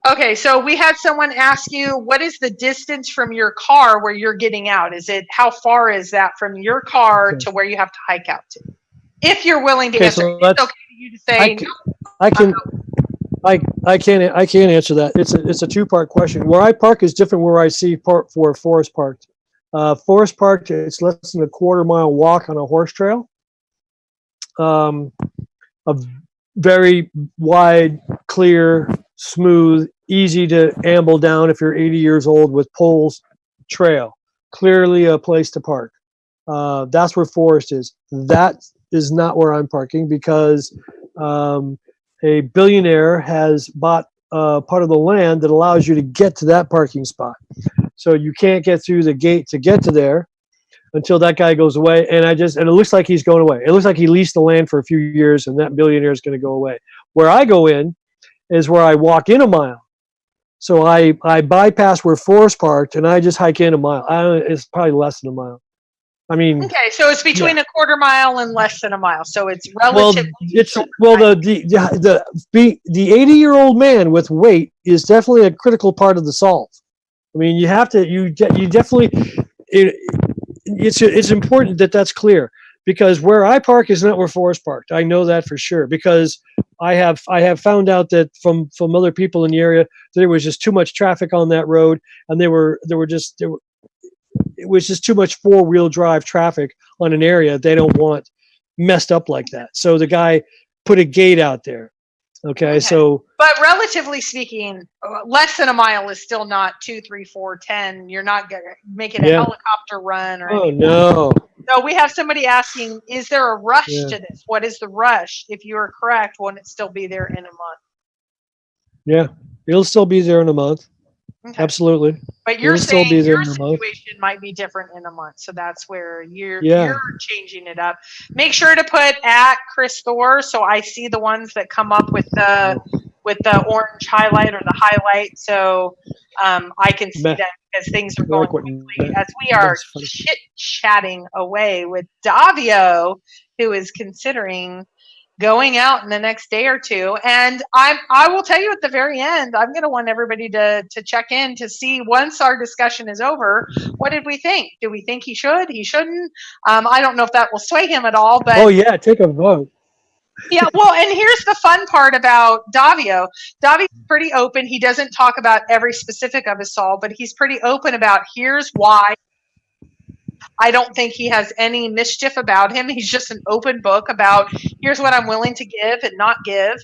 Okay. So we had someone ask you, what is the distance from your car where you're getting out? How far is that from your car to where you have to hike out to? If you're willing to answer, so it's okay for you to say, I can't answer that. It's a two-part question. Where I park is different where I see park for Forest Park. Forest Park, it's less than a quarter-mile walk on a horse trail. A very wide, clear, smooth, easy to amble down if you're 80 years old with poles trail. Clearly a place to park. That's where Forest is. That is not where I'm parking because a billionaire has bought part of the land that allows you to get to that parking spot. So you can't get through the gate to get to there until that guy goes away. And it looks like he's going away. It looks like he leased the land for a few years and that billionaire is going to go away. Where I go in is where I walk in a mile. So I bypass where Forest parked and I just hike in a mile. It's probably less than a mile. I mean, okay, so it's between a quarter mile and less than a mile. So it's relatively the 80-year-old man with weight is definitely a critical part of the solve. I mean, you definitely it's important that that's clear because where I park is not where Forrest parked. I know that for sure because I have found out that from other people in the area there was just too much traffic on that road and it was just too much four-wheel drive traffic on an area they don't want messed up like that. So the guy put a gate out there. Okay. So, but relatively speaking, less than a mile is still not 2, 3, 4, 10. You're not gonna make it a helicopter run or anything. No. So we have somebody asking, is there a rush to this? What is the rush? If you are correct, won't it still be there in a month? Yeah, it'll still be there in a month. Okay. Absolutely. But you're saying your situation might be different in a month. So that's where you're changing it up. Make sure to put at Chris Thor so I see the ones that come up with the orange highlight or the highlight so I can see that as things are going quickly as we are chit-chatting away with Davio, who is considering going out in the next day or two. And I will tell you at the very end, I'm going to want everybody to check in to see once our discussion is over, what did we think? Do we think he should? He shouldn't? I don't know if that will sway him at all, but oh yeah, take a vote. Yeah, well, and here's the fun part about Davio. Davio's pretty open. He doesn't talk about every specific of his solve, but he's pretty open about here's why. I don't think he has any mischief about him. He's just an open book about here's what I'm willing to give and not give.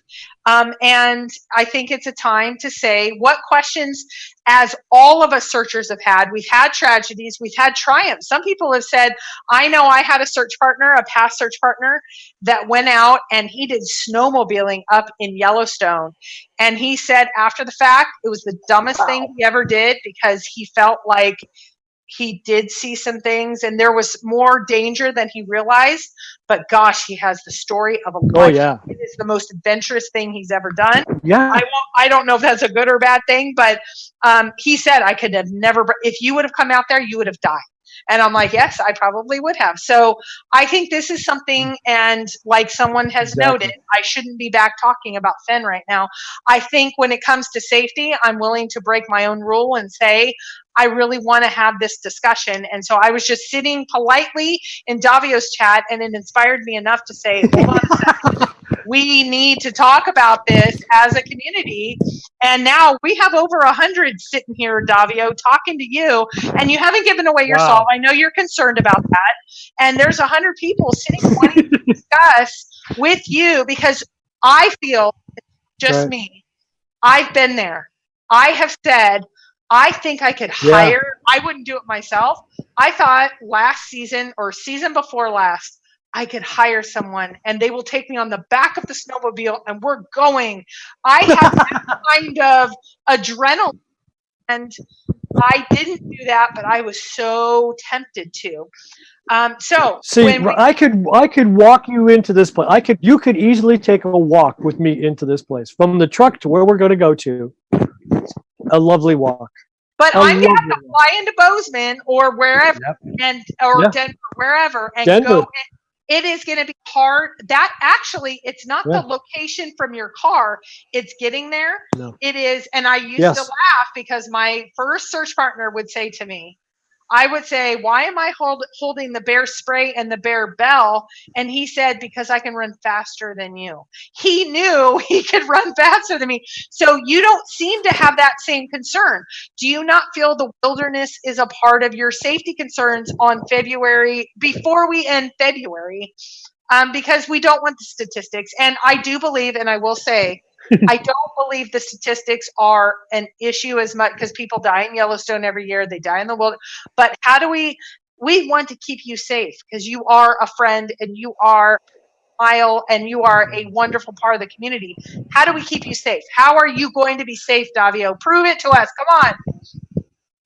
And I think it's a time to say what questions, as all of us searchers have had, we've had tragedies, we've had triumphs. Some people have said, I know I had a search partner, a past search partner that went out and he did snowmobiling up in Yellowstone. And he said after the fact, it was the dumbest thing he ever did because he felt like he did see some things and there was more danger than he realized, but gosh, he has the story of a life. Oh yeah. It is the most adventurous thing he's ever done. Yeah. I don't know if that's a good or bad thing, but he said I could have never, if you would have come out there, you would have died. And I'm like, yes, I probably would have. So I think this is something, and like someone has noted, I shouldn't be back talking about Fenn right now. I think when it comes to safety, I'm willing to break my own rule and say, I really want to have this discussion. And so I was just sitting politely in Davio's chat, and it inspired me enough to say, hold on a second. We need to talk about this as a community. And now we have over 100 sitting here, Davio, talking to you, and you haven't given away your solve. I know you're concerned about that. And there's 100 people sitting wanting to discuss with you because I feel, just me, I've been there. I have said, I think I could hire, I wouldn't do it myself. I thought last season or season before last, I could hire someone and they will take me on the back of the snowmobile and we're going. I have that kind of adrenaline and I didn't do that, but I was so tempted to. So see, I could walk you into this place. You could easily take a walk with me into this place from the truck to where we're going to go to. A lovely walk. But I I'm gonna love have to fly into Bozeman or wherever, or Yeah. Denver, wherever, and Denver. go. It is going to be hard. That actually, it's not Yeah. the location from your car; it's getting there. No. It is, and I used to Yes. laugh because my first search partner would say to me, I would say, "Why am I holding the bear spray and the bear bell?" And he said, "Because I can run faster than you." He knew he could run faster than me. So you don't seem to have that same concern. Do you not feel the wilderness is a part of your safety concerns on February, before we end February? Because we don't want the statistics. And I do believe, and I will say, I don't believe the statistics are an issue as much, because people die in Yellowstone every year. They die in the wilderness. But how do we want to keep you safe, because you are a friend and you are Mile and you are a wonderful part of the community. How do we keep you safe? How are you going to be safe, Davio? Prove it to us. Come on.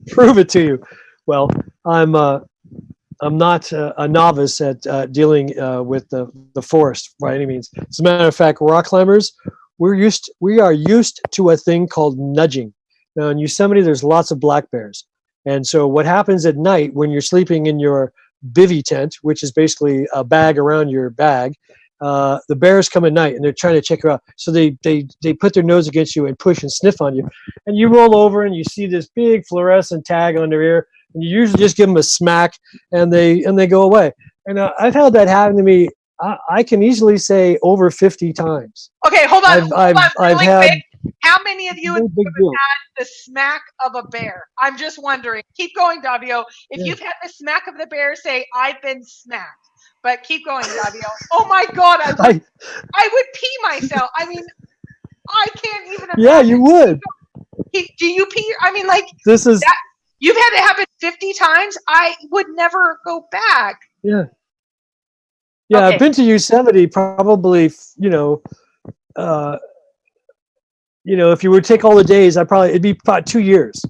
Prove it to you. Well, I'm not a novice at dealing with the forest by any means. As a matter of fact, rock climbers, we are used to a thing called nudging. Now in Yosemite, there's lots of black bears, and so what happens at night when you're sleeping in your bivy tent, which is basically a bag around your bag, the bears come at night and they're trying to check you out. So they put their nose against you and push and sniff on you, and you roll over and you see this big fluorescent tag on their ear. And you usually just give them a smack, and they go away. And I've had that happen to me. I can easily say over 50 times. Okay, hold on. I've had. Quick. How many of you have had the smack of a bear? I'm just wondering. Keep going, Davio. If you've had the smack of the bear, say, "I've been smacked." But keep going, Davio. Oh my God, I would pee myself. I mean, I can't even imagine. Yeah, you would. Do you pee? I mean, like, this is that, you've had it happen 50 times. I would never go back. Yeah. Yeah, okay. I've been to Yosemite probably, if you would take all the days, it'd be about 2 years.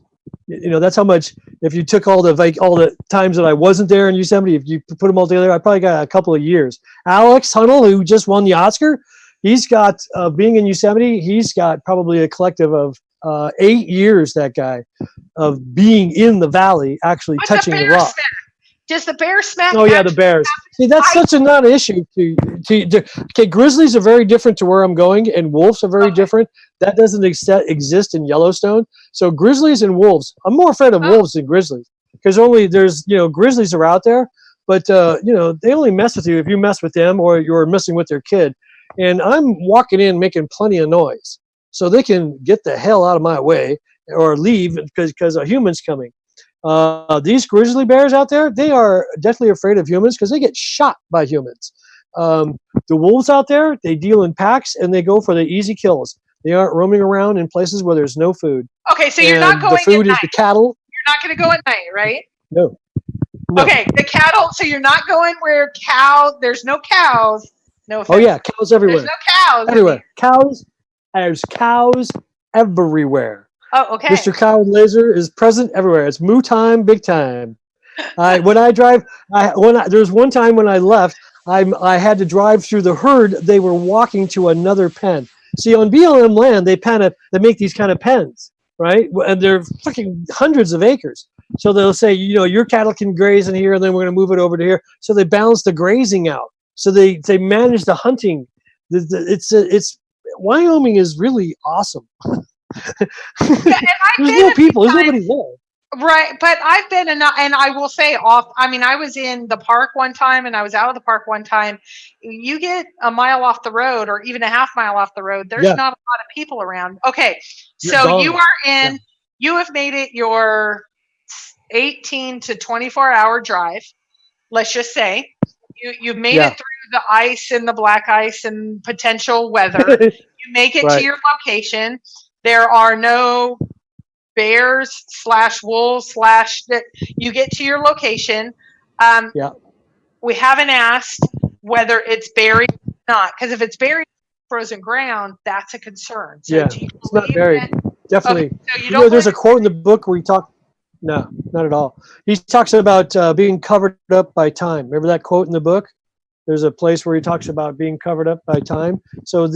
That's how much. If you took all the times that I wasn't there in Yosemite, if you put them all together, I probably got a couple of years. Alex Honnold, who just won the Oscar, he's got being in Yosemite. He's got probably a collective of 8 years. That guy of being in the valley, actually touching the rock. Smack? Does the bear smack? Oh yeah, the bears. See, that's such a non-issue. Okay, grizzlies are very different to where I'm going, and wolves are very different. That doesn't exist in Yellowstone. So grizzlies and wolves. I'm more afraid of wolves than grizzlies, because there's grizzlies are out there, but they only mess with you if you mess with them or you're messing with their kid. And I'm walking in making plenty of noise, so they can get the hell out of my way or leave because a human's coming. These grizzly bears out there, they are definitely afraid of humans because they get shot by humans. The wolves out there, they deal in packs and they go for the easy kills. They aren't roaming around in places where there's no food. Okay, so you're not going the food at is night. The cattle. You're not going to go at night, right? No. Okay, the cattle. So you're not going where there's no cows. No offense. Oh yeah, cows everywhere. There's no cows. Everywhere. There's cows everywhere. Oh, okay. Mr. Cowlazer is present everywhere. It's moo time, big time. When I drive, there was one time when I left, I had to drive through the herd. They were walking to another pen. See, on BLM land, they make these kind of pens, right? And they're fucking hundreds of acres. So they'll say, your cattle can graze in here, and then we're going to move it over to here. So they balance the grazing out. So they manage the hunting. It's Wyoming is really awesome. Yeah, there's no people. There's nobody there. Right, but I've been and I will say I was in the park one time and I was out of the park one time. You get a mile off the road or even a half mile off the road, there's not a lot of people around. Okay, so you have made it your 18 to 24 hour drive. Let's just say you've made it through the ice and the black ice and potential weather. You make it to your location. There are no bears / wolves / that you get to your location. We haven't asked whether it's buried or not, because if it's buried in frozen ground, that's a concern. So do you it's not buried. Definitely. Okay, so there's a quote in the book where he talks. No, not at all. He talks about being covered up by time. Remember that quote in the book? There's a place where he talks about being covered up by time. So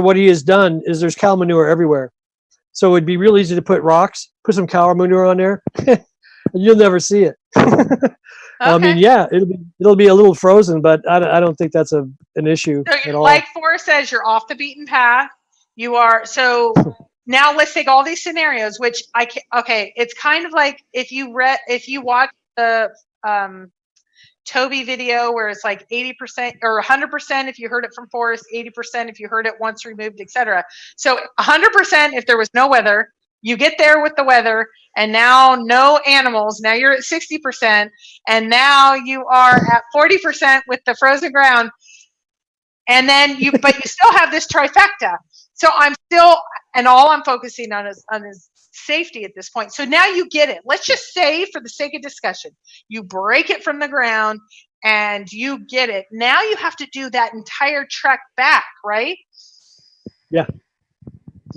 what he has done is there's cow manure everywhere. So it'd be real easy to put rocks, put some cow manure on there, and you'll never see it. I mean, Okay. yeah, it'll be a little frozen, but I don't think that's an issue So at all. like Forrest says, you're off the beaten path. You are. So now let's take all these scenarios, which okay, it's kind of like if you watch the Toby video where it's like 80% or 100% if you heard it from Forrest, 80% if you heard it once removed, etc. So 100% if there was no weather, you get there with the weather, and now no animals. Now you're at 60%, and now you are at 40% with the frozen ground. And then but you still have this trifecta. So all I'm focusing on is safety at this point. So now you get it. Let's just say, for the sake of discussion, you break it from the ground and you get it. Now you have to do that entire trek back, right? Yeah.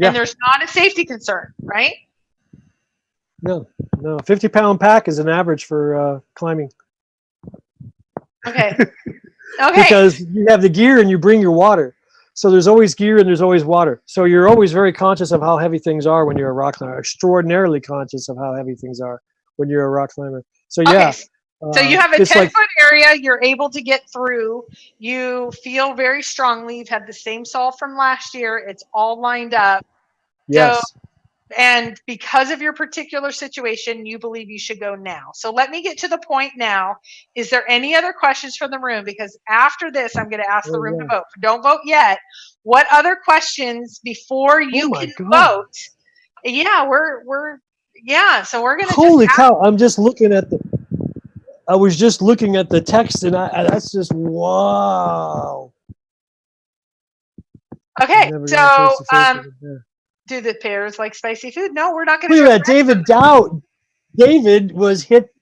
And there's not a safety concern, right? No. 50-pound pack is an average for climbing. Okay. Okay. Because you have the gear and you bring your water. So there's always gear and there's always water. So you're always very conscious of how heavy things are when you're a rock climber. Extraordinarily conscious of how heavy things are when you're a rock climber. So yeah. Okay. So you have a 10-foot area you're able to get through. You feel very strongly. You've had the same salt from last year. It's all lined up. Yes. So, and because of your particular situation, you believe you should go now. So let me get to the point now. Is there any other questions from the room? Because after this, I'm going to ask the room to vote. Don't vote yet. What other questions before you can vote? Yeah, so we're going to Holy cow. I was just looking at the text, and that's just wow. Okay. So, do the pears like spicy food? No, we're not going to. Look at that, David Dow. David was hit,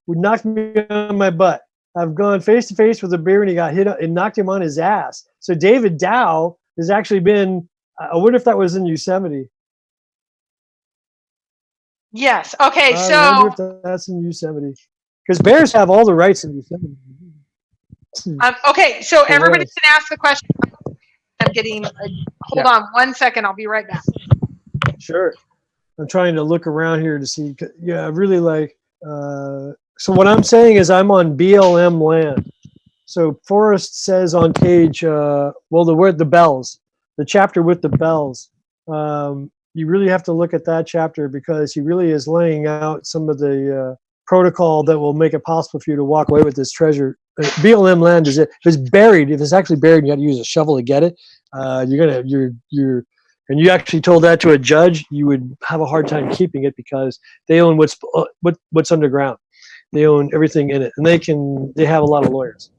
knocked me on my butt. I've gone face to face with a bear and he got hit and knocked him on his ass. So David Dow has actually been, I wonder if that was in Yosemite. Yes. Okay. I wonder if that's in Yosemite. Because bears have all the rights in Yosemite. Okay. So everybody can ask the question. I'm getting, hold on 1 second. I'll be right back. Sure. I'm trying to look around here to see. Yeah, I really like. So what I'm saying is I'm on BLM land. So Forrest says on page, the word, the bells, the chapter with the bells. You really have to look at that chapter because he really is laying out some of the protocol that will make it possible for you to walk away with this treasure. BLM land is if it's buried, if it's actually buried, you got to use a shovel to get it. And you actually told that to a judge, you would have a hard time keeping it because they own what's underground. They own everything in it, and they have a lot of lawyers.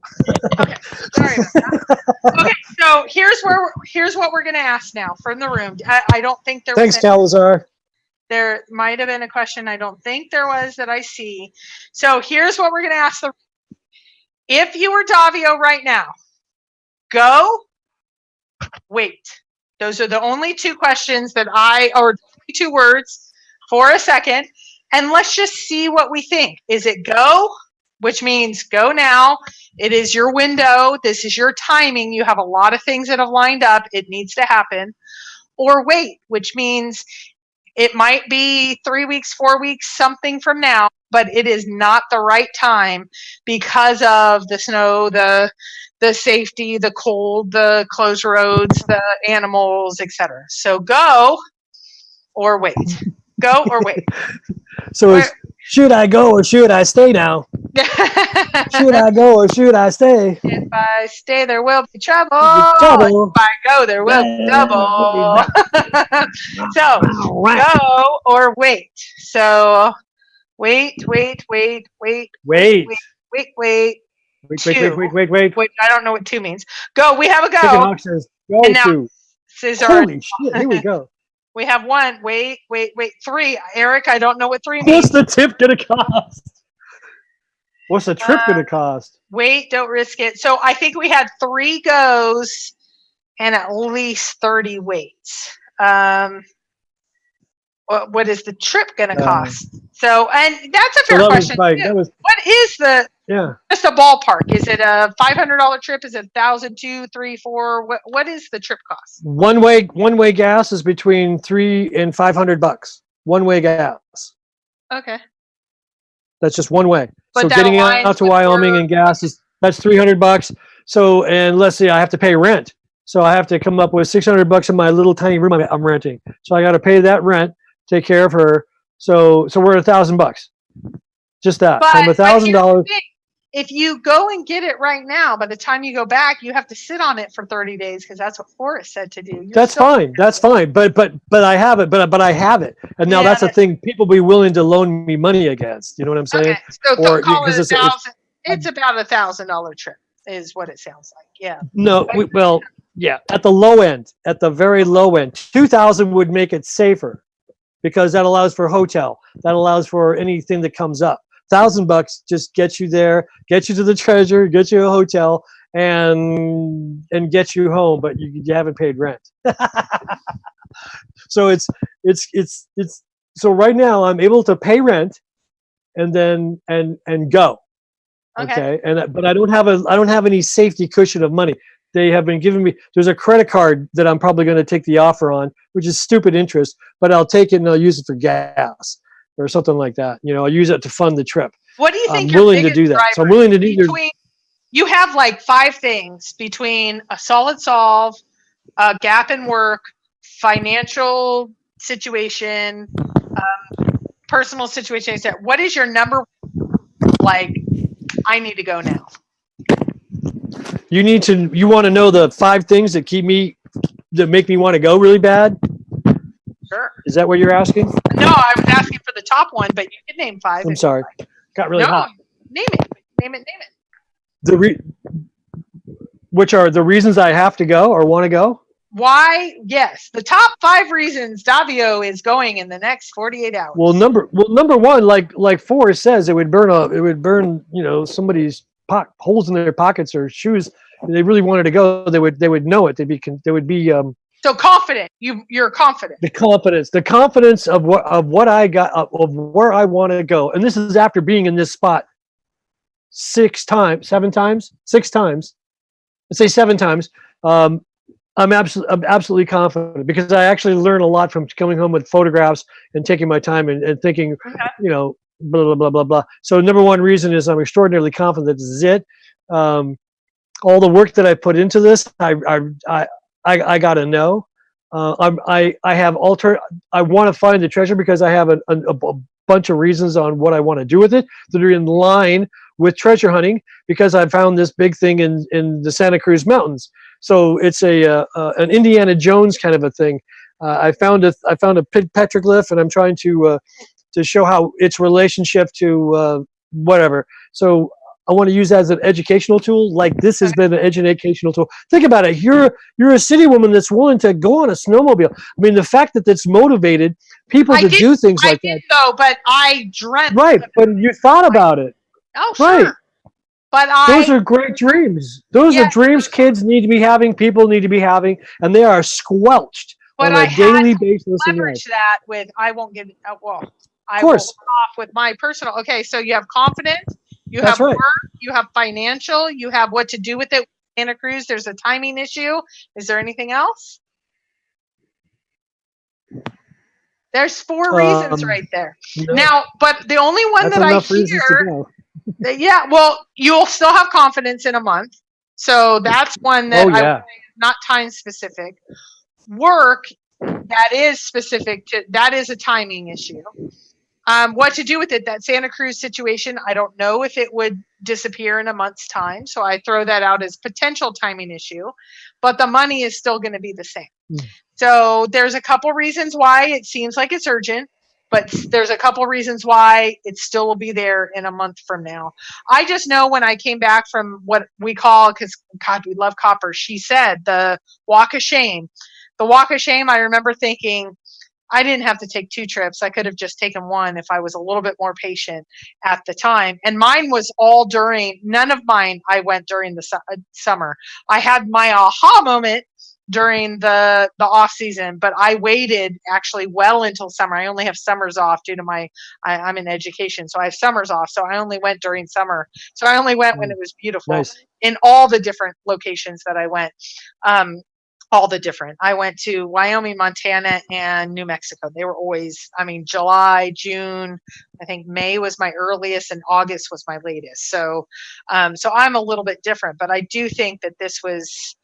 Okay, sorry about that. Okay, so here's what we're going to ask now from the room. I don't think there was. Thanks, Cowlazars. There might have been a question. I don't think there was that I see. So here's what we're going to ask the. If you were Davio right now, go, wait. Those are the only two questions or two words for a second. And let's just see what we think. Is it go, which means go now. It is your window. This is your timing. You have a lot of things that have lined up. It needs to happen. Or wait, which means it might be 3 weeks, 4 weeks, something from now, but it is not the right time because of the snow, the safety, the cold, the closed roads, the animals, etc. So go or wait. Go or wait. So should I go or should I stay now? Should I go or should I stay? If I stay, there will be trouble. Trouble. If I go, there will be double. So go or wait. So wait. Wait. I don't know what two means. Go. We have a go. Chicken Hawk says go and now, to. Holy shit! Here we go. We have one. Wait. 3. Eric, I don't know what 3 means. What's the tip gonna cost? What's the trip gonna cost? Wait, don't risk it. So I think we had 3 goes and at least 30 waits. What is the trip gonna cost? So, and that's a fair that question. was like, too. What is the just a ballpark? Is it a $500 trip? Is it 1,000, 2, 3, 4? What is the trip cost? One way gas is between $300 and $500. One way gas. Okay. That's just one way. But so that getting aligns out to with Wyoming work. and gas that's $300. So, and let's see, I have to pay rent. So I have to come up with $600 in my little tiny room I'm renting. So I got to pay that rent, take care of her. So we're at $1,000. Just that. But, So I'm but here's $1,000. the thing. If you go and get it right now, by the time you go back, you have to sit on it for 30 days because that's what Forrest said to do. That's fine. That's fine. But I have it. But I have it. And now that's the thing. People be willing to loan me money against. You know what I'm saying? Okay. So Or call it because $1,000. It's about $1,000 trip, is what it sounds like. Yeah. No. Yeah. At the low end, at the very low end, 2,000 would make it safer, because that allows for hotel. That allows for anything that comes up. $1,000 just gets you there, get you to the treasure, get you a hotel, and get you home, but you haven't paid rent. So it's so right now I'm able to pay rent and then and go. Okay. But I don't have any safety cushion of money. They have been giving me, there's a credit card that I'm probably going to take the offer on, which is stupid interest, but I'll take it and I'll use it for gas or something like that. I'll use it to fund the trip. What do you think? I'm willing to do that. So I'm willing to do. You have like 5 things between a solid solve, a gap in work, financial situation, personal situation. What is your number? Like, I need to go now. You want to know the 5 things that make me want to go really bad? Sure. Is that what you're asking? No, I was asking for the top one, but you can name 5. I'm sorry. Got really hot. Name it. Which are the reasons I have to go or want to go? Why? Yes, the top 5 reasons Davio is going in the next 48 hours. Well, number 1, like Forrest says, it would burn somebody's holes in their pockets or shoes. If they really wanted to go, they would know it. They would be so confident. You're confident. The confidence of what I got, of where I want to go, and this is after being in this spot 6 times. Let's say 7 times. I'm absolutely confident, because I actually learn a lot from coming home with photographs and taking my time and thinking, blah, blah, blah, blah, blah. So number 1 reason is I'm extraordinarily confident that this is it. All the work that I put into this, I got to know. I want to find the treasure because I have a bunch of reasons on what I want to do with it that are in line with treasure hunting, because I found this big thing in the Santa Cruz Mountains. So it's an Indiana Jones kind of a thing. I found a petroglyph, and I'm trying to show how its relationship to whatever. So I want to use that as an educational tool. Like this has been an educational tool. Think about it. You're a city woman that's willing to go on a snowmobile. I mean, the fact that it's motivated people to do things like that. Though, but I dreamt. Right, but you thought about it. Oh, sure. Right. But those are great dreams. Those are dreams kids need to be having, people need to be having, and they are squelched on a daily basis. Leverage that with I won't get well. I will off with my personal. Okay, so you have confidence, you have work, you have financial, you have what to do with it. Santa Cruz, there's a timing issue. Is there anything else? There's 4 reasons right there. No. Now, but the only one that I hear. Yeah, well, you'll still have confidence in a month. So that's one that not time specific. Work, that is specific to, that is a timing issue. What to do with it, that Santa Cruz situation, I don't know if it would disappear in a month's time. So I throw that out as potential timing issue, but the money is still going to be the same. So there's a couple reasons why it seems like it's urgent. But there's a couple reasons why it still will be there in a month from now. I just know when I came back from what we call, because God, we love Copper, she said the walk of shame. The walk of shame, I remember thinking, I didn't have to take 2 trips. I could have just taken 1 if I was a little bit more patient at the time. And mine was all none of mine I went during the summer. I had my aha moment during the off season, but I waited actually well until summer. I only have summers off due to I'm in education, so I have summers off. So I only went during summer. So I only went when it was beautiful Nice. in all the different locations that I went. I went to Wyoming, Montana, and New Mexico. They were always, I mean, July, June, I think May was my earliest and August was my latest. So, so I'm a little bit different, but I do think that this was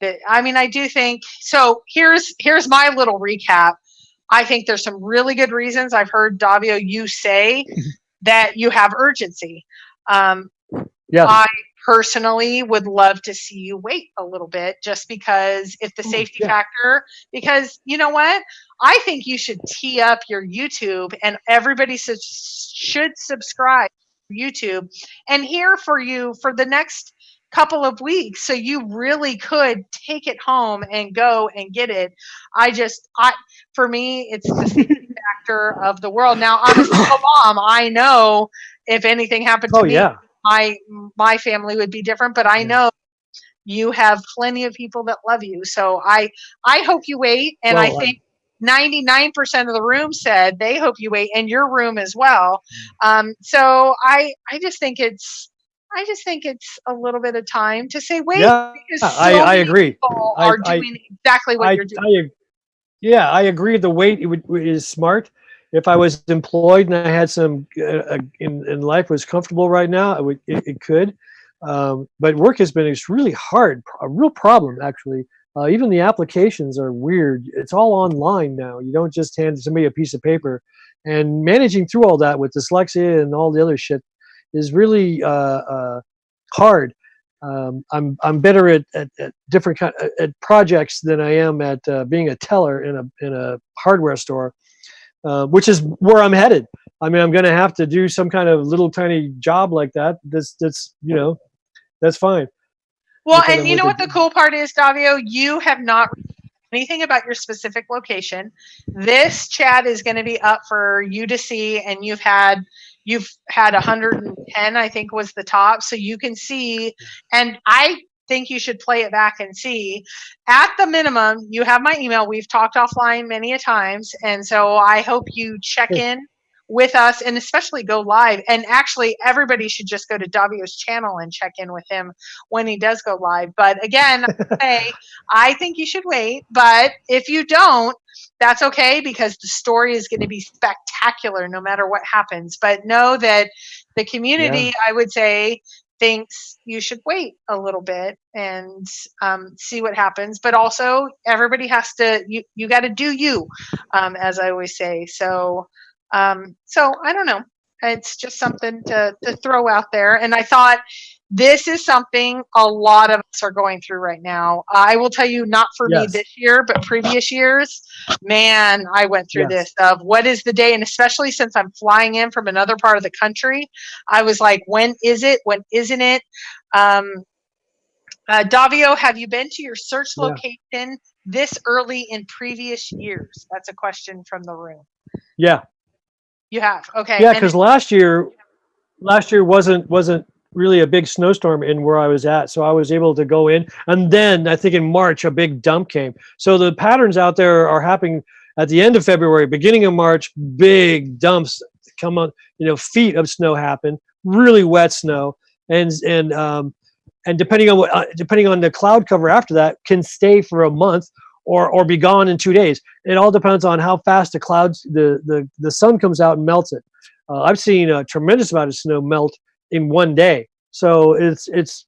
that. I mean, I do think, so here's my little recap. I think there's some really good reasons. I've heard Davio, you say that you have urgency. Yeah. I personally would love to see you wait a little bit, just because if the safety factor, because you know what? I think you should tee up your YouTube and everybody should subscribe to YouTube and hear for you for the next couple of weeks, so you really could take it home and go and get it. For me, it's the safety factor of the world. Now, I'm a single mom. I know if anything happened to me, my family would be different, but I know you have plenty of people that love you. So I hope you wait. And I think 99% of the room said they hope you wait, and your room as well. So I just think it's a little bit of time to say wait. Yeah, because I agree. People are doing exactly what you're doing. I agree. The wait is smart. If I was employed and I had some in life was comfortable right now, it could. But work has been really hard, a real problem actually. Even the applications are weird. It's all online now. You don't just hand somebody a piece of paper, and managing through all that with dyslexia and all the other shit is really hard. I'm better at different at projects than I am at being a teller in a hardware store. Which is where I'm headed. I mean, I'm going to have to do some kind of little tiny job like that. That's that's fine. Well, and you know what the cool part is, Davio? You have not anything about your specific location. This chat is going to be up for you to see, and you've had 110, I think was the top, so you can see. And I think you should play it back and see. At the minimum, you have my email. We've talked offline many a times, and so I hope you check in with us, and especially go live. And actually, everybody should just go to Davio's channel and check in with him when he does go live. But again, I think you should wait. But if you don't, that's okay, because the story is going to be spectacular no matter what happens. But know that the community, I would say, thinks you should wait a little bit and see what happens. But also, everybody has to, you got to do you, as I always say. So I don't know. It's just something to throw out there. And I thought this is something a lot of us are going through right now. I will tell you, not for me this year, but previous years, man, I went through this of what is the day. And especially since I'm flying in from another part of the country, I was like, when is it? When isn't it? Davio, have you been to your search location this early in previous years? That's a question from the room. Yeah. You have, okay. Yeah, because last year wasn't really a big snowstorm in where I was at, so I was able to go in. And then I think in March a big dump came. So the patterns out there are happening at the end of February, beginning of March. Big dumps come on. Feet of snow happen. Really wet snow, and depending on the cloud cover after that, can stay for a month. Or be gone in 2 days. It all depends on how fast the sun comes out and melts it. I've seen a tremendous amount of snow melt in 1 day. So it's.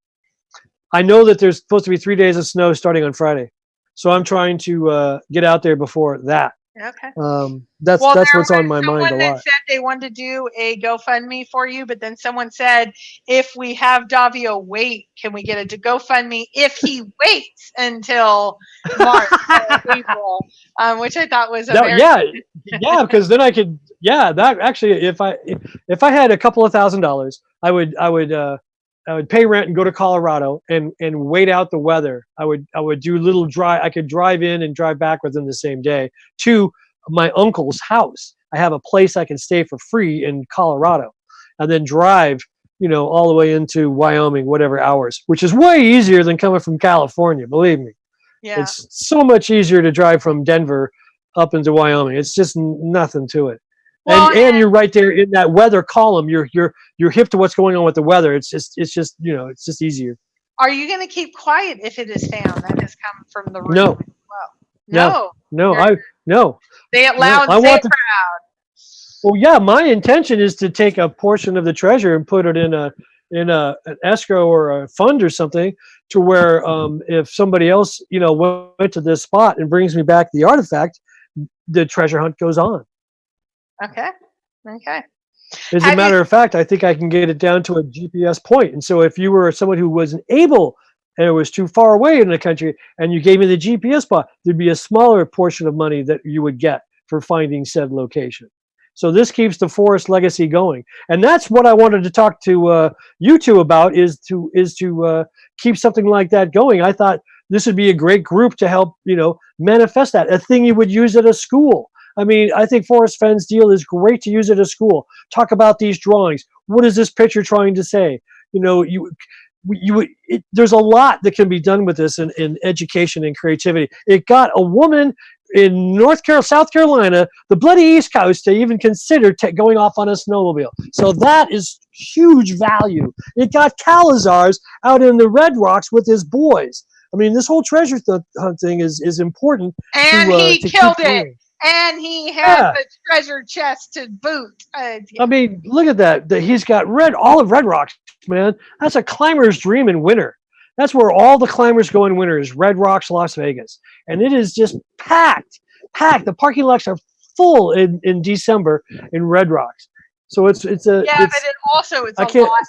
I know that there's supposed to be 3 days of snow starting on Friday, so I'm trying to get out there before that. Okay. That's what's on my mind a lot. Someone that said they wanted to do a GoFundMe for you, but then someone said, if we have Davio wait, can we get a GoFundMe if he waits until March or April? Which I thought was because then I could that actually if I had a couple of $1,000, I would pay rent and go to Colorado and wait out the weather. I would do little I could drive in and drive back within the same day to my uncle's house. I have a place I can stay for free in Colorado, and then drive, all the way into Wyoming, whatever hours, which is way easier than coming from California. Believe me. Yeah. It's so much easier to drive from Denver up into Wyoming. It's just nothing to it. Well, And you're right there in that weather column. You're hip to what's going on with the weather. It's just it's just easier. are you going to keep quiet if it is found? That has come from the room No, as well. no, No. no. You're- No, Say it no. loud, I say want it to. proud. Well, yeah. My intention is to take a portion of the treasure and put it in an escrow or a fund or something, to where if somebody else went to this spot and brings me back the artifact, the treasure hunt goes on. Okay. Okay. As a Have you matter of fact, I think I can get it down to a GPS point. And so if you were someone who wasn't able and it was too far away in the country and you gave me the GPS spot, there'd be a smaller portion of money that you would get for finding said location. So this keeps the Forrest legacy going. And that's what I wanted to talk to you two about, is to keep something like that going. I thought this would be a great group to help, manifest that, a thing you would use at a school. I mean, I think Forrest Fenn's deal is great to use at a school. Talk about these drawings. What is this picture trying to say? There's a lot that can be done with this in education and creativity. It got a woman in South Carolina, the bloody East Coast, to even consider going off on a snowmobile. So that is huge value. It got Cowlazars out in the Red Rocks with his boys. I mean, this whole treasure hunt thing is important. And he to killed keep it. going. And he had Yeah. the treasure chest to boot. I mean, look at that. He's got all of Red Rocks, man. That's a climber's dream in winter. That's where all the climbers go in winter, is Red Rocks, Las Vegas. And it is just packed. The parking lots are full in December in Red Rocks. So it's but it's a lot.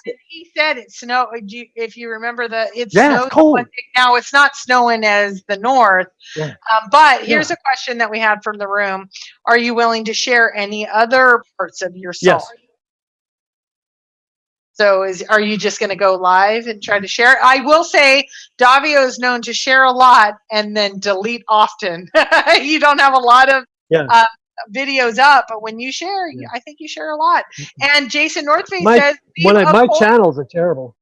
And he said it snowed. If you remember it snowed. It's cold. Now it's not snowing as the north. Yeah. But here's a question that we had from the room: are you willing to share any other parts of your soul? Yes. So are you just going to go live and try to share it? I will say Davio is known to share a lot and then delete often. You don't have a lot of videos up, but when you share, I think you share a lot. And Jason Northface says, my channels are terrible.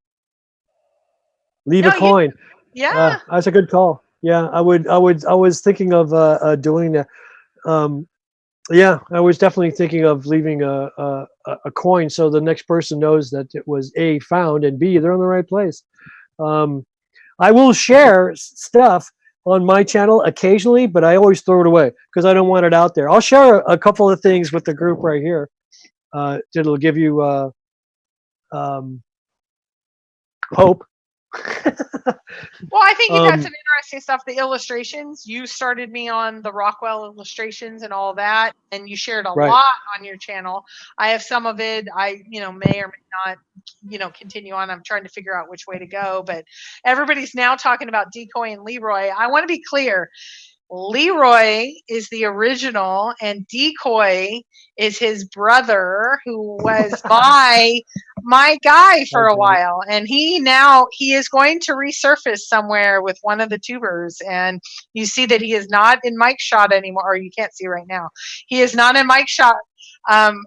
Leave a coin. That's a good call. Yeah, I was thinking of doing that. I was definitely thinking of leaving a coin, so the next person knows that it was A, found, and B, they're in the right place. I will share stuff on my channel occasionally, but I always throw it away because I don't want it out there. I'll share a couple of things with the group right here. It'll give you hope. Well, I think you've had some interesting stuff. The illustrations, you started me on the Rockwell illustrations and all that, and you shared a lot on your channel. I have some of it. I, may or may not, continue on. I'm trying to figure out which way to go, but everybody's now talking about Decoy and Leroy. I want to be clear. Leroy is the original and Decoy is his brother, who was my guy for a while, and he is going to resurface somewhere with one of the tubers. And you see that he is not in Mike's shot anymore, or you can't see right now. He is not in Mike's shot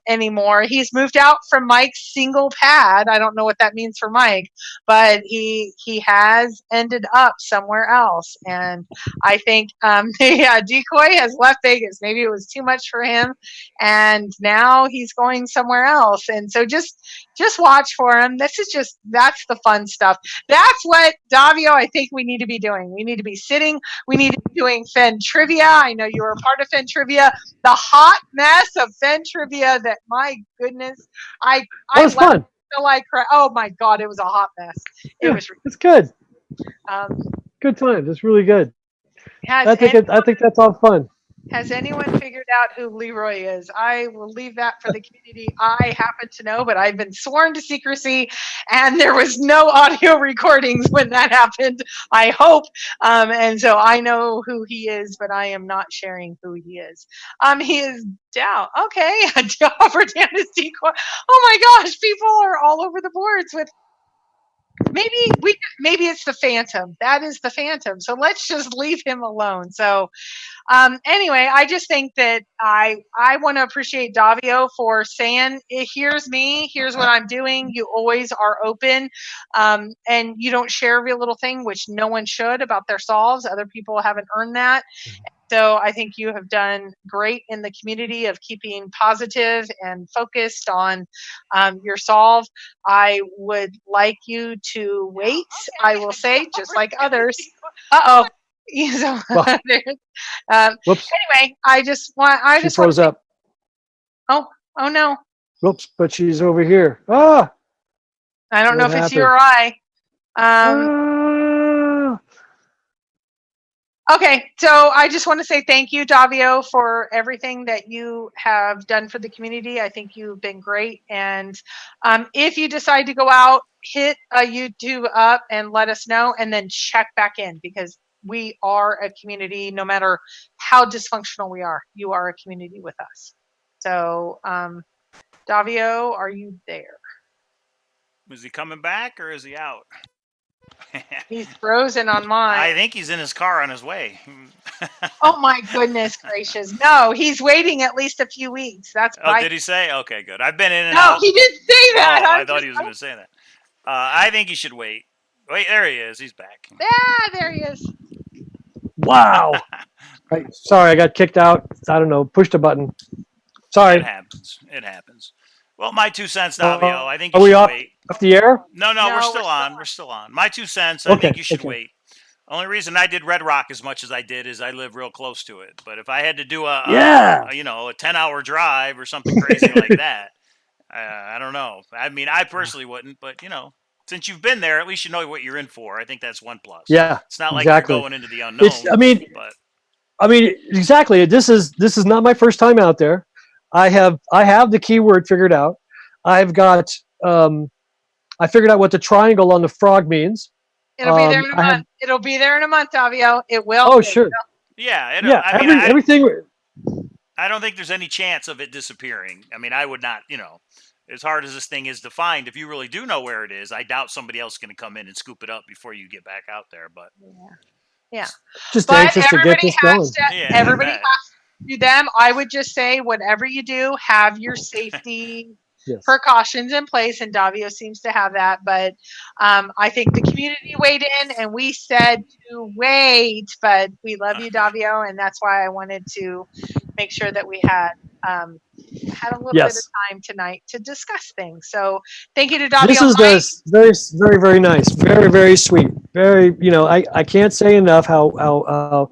anymore. He's moved out from Mike's single pad. I don't know what that means for Mike, but he has ended up somewhere else. And I think Decoy has left Vegas. Maybe it was too much for him, and now he's going somewhere else. And so just watch for him. That's the fun stuff. That's what, Davio, I think we need to be doing. We need to be sitting. We need to be doing Fenn Trivia. I know you were a part of Fenn Trivia. The hot mess of Fenn Trivia, that, my goodness, I was fun. Oh my God, it was a hot mess. It's good. Good times. It's really good. I think that's all fun. Has anyone figured out who Leroy is? I will leave that for the community. I happen to know, but I've been sworn to secrecy, and there was no audio recordings when that happened, I hope. And so I know who he is, but I am not sharing who he is. He is Dow. Okay. For Dan is Decoy. Oh my gosh, people are all over the boards with maybe it's the Phantom. That is the Phantom. So let's just leave him alone. So anyway, I just think that I want to appreciate Davio for saying, here's me, here's what I'm doing. You always are open, and you don't share every little thing, which no one should, about their solves. Other people haven't earned that. So I think you have done great in the community of keeping positive and focused on your solve. I would like you to wait, I will say, just like others. Uh-oh. So, Whoops. anyway, I just She froze up. Oh no. Whoops, but she's over here. Ah! I don't know if it's you or I. Okay, so I just want to say thank you, Davio, for everything that you have done for the community. I think you've been great. And if you decide to go out, hit a YouTube up and let us know, and then check back in, because we are a community. No matter how dysfunctional we are, you are a community with us. So, Davio, are you there? Is he coming back or is he out? He's frozen on mine. I think he's in his car on his way. Oh my goodness gracious! No, he's waiting at least a few weeks. That's Oh, right. did he say? Okay, good. I've been in and out. No, he didn't say that. Oh, I thought he was going to say that. I think he should wait. Wait, there he is. He's back. Yeah, there he is. Wow. Sorry, I got kicked out. I don't know. Pushed a button. Sorry. It happens. It happens. Well, my 2 cents, Davio. I think you are we should off, wait. off the air? No, we're still on. We're still on. My 2 cents, I think you should wait. Only reason I did Red Rock as much as I did is I live real close to it. But if I had to do a 10-hour drive or something crazy like that, I don't know. I mean, I personally wouldn't, but since you've been there, at least you know what you're in for. I think that's one plus. Yeah, it's not like you're going into the unknown. Exactly. This is not my first time out there. I have the keyword figured out. I've got I figured out what the triangle on the frog means. It'll be there in a month. It'll be there in a month, Davio. It will. Oh, sure. Yeah. Everything. I don't think there's any chance of it disappearing. I mean, I would not. As hard as this thing is to find, if you really do know where it is, I doubt somebody else is going to come in and scoop it up before you get back out there. But yeah. Just anxious to get this going. Everybody has to do them. I would just say, whatever you do, have your safety precautions in place, and Davio seems to have that. But I think the community weighed in, and we said to wait. But we love you, Davio, and that's why I wanted to make sure that we had a little bit of time tonight to discuss things. So thank you to Davio. This is very, very nice. Very, very sweet. Very, I can't say enough how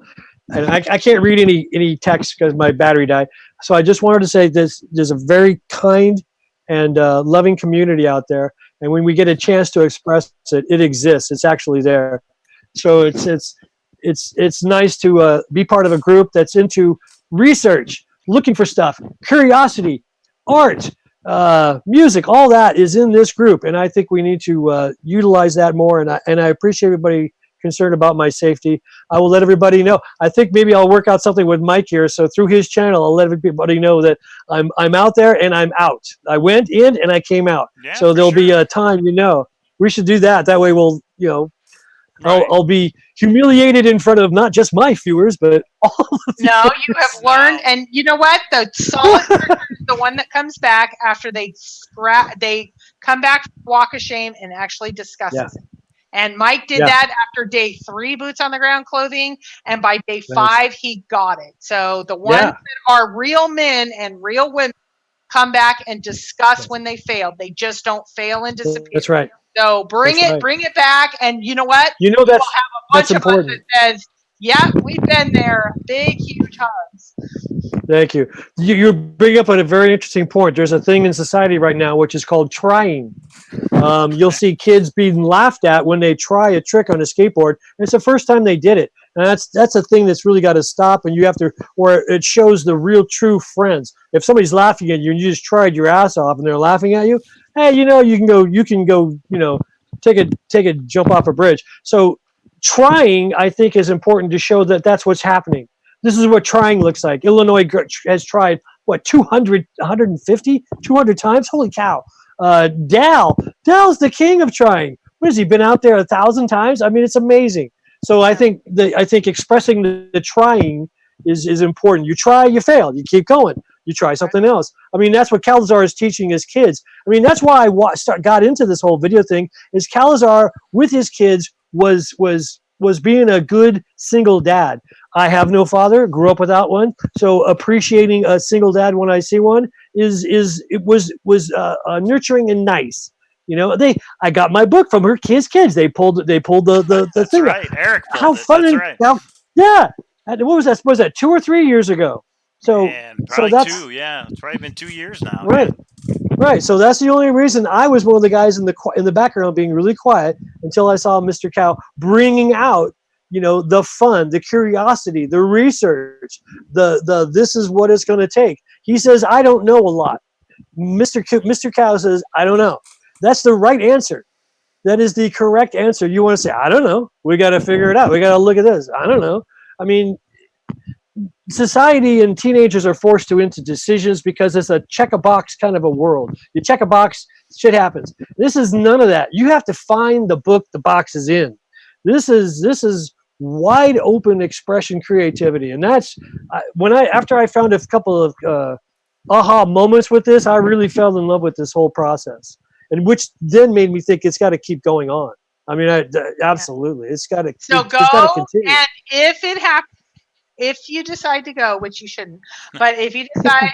and I can't read any text because my battery died. So I just wanted to say there's a very kind and loving community out there. And when we get a chance to express it, it exists. It's actually there. So it's nice to be part of a group that's into research, looking for stuff, curiosity, art, music, all that is in this group. And I think we need to utilize that more. And I appreciate everybody concerned about my safety. I will let everybody know. I think maybe I'll work out something with Mike here. So through his channel, I'll let everybody know that I'm out there and I'm out. I went in and I came out. Yeah, so there'll be a time, we should do that. That way we'll, I'll be humiliated in front of not just my viewers, but all of the No, you have learned, and you know what? The solid person is the one that comes back after they come back from walk of shame and actually discusses it. And Mike did that after day 3, boots on the ground clothing, and by day 5 he got it. So the ones that are real men and real women come back and discuss when they failed. They just don't fail and disappear. That's right. So bring it back, and you know what? That's important. That says, yeah, we've been there. Big, huge hugs. Thank you. You bring up a very interesting point. There's a thing in society right now which is called trying. You'll see kids being laughed at when they try a trick on a skateboard. And it's the first time they did it. And that's a thing that's really got to stop. And you have to, or it shows the real true friends. If somebody's laughing at you and you just tried your ass off and they're laughing at you, hey, you can go, take a jump off a bridge. So trying, I think, is important to show that that's what's happening. This is what trying looks like. Illinois has tried, 200 times? Holy cow. Dal's the king of trying. what has he been out there 1,000 times? I mean, it's amazing. So I think expressing the trying is important. You try, you fail, you keep going. You try something else. I mean, that's what Cowlazar is teaching his kids. I mean, that's why I got into this whole video thing. Is Cowlazar with his kids was being a good single dad. I have no father, grew up without one, so appreciating a single dad when I see one was nurturing and nice. You know, I got my book from his kids. They pulled the That's thing. Right. Eric pulled How it. fun! That's right. Yeah. What was that? Was that 2 or 3 years ago? So, probably that's 2. Yeah, it's probably been 2 years now. Right. Right. So that's the only reason I was one of the guys in the background being really quiet until I saw Mr. Cow bringing out, the fun, the curiosity, the research, the this is what it's going to take. He says, I don't know a lot. Mr. Cow says, I don't know. That's the right answer. That is the correct answer. You want to say, I don't know. We got to figure it out. We got to look at this. I don't know. I mean, society and teenagers are forced into decisions because it's a check a box kind of a world. You check a box, shit happens. This is none of that. You have to find the book the box is in. This is wide open expression creativity, and that's after I found a couple of aha moments with this, I really fell in love with this whole process, and which then made me think it's got to keep going on. I mean, absolutely, it's got to. So it's got to continue. And if it happens. If you decide to go, which you shouldn't, but if you decide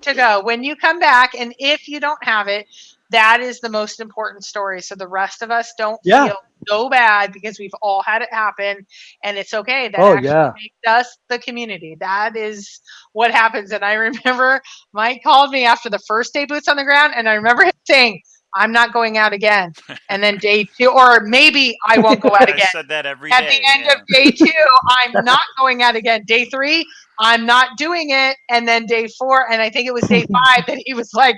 to go, when you come back, and if you don't have it, that is the most important story. So the rest of us don't feel so bad because we've all had it happen, and it's okay. That makes us the community. That is what happens. And I remember Mike called me after the first day boots on the ground, and I remember him saying, I'm not going out again. And then day 2, or maybe I won't go out again. I said that every At day. the end of day 2, I'm not going out again. Day 3, I'm not doing it. And then day 4, and I think it was day 5 that he was like,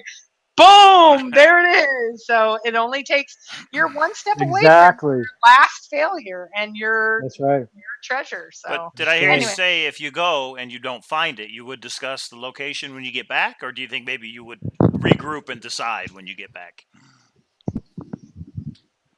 boom, there it is. So it only takes, you're one step away from your last failure and your treasure. So, but did I hear you say if you go and you don't find it, you would discuss the location when you get back? Or do you think maybe you would regroup and decide when you get back?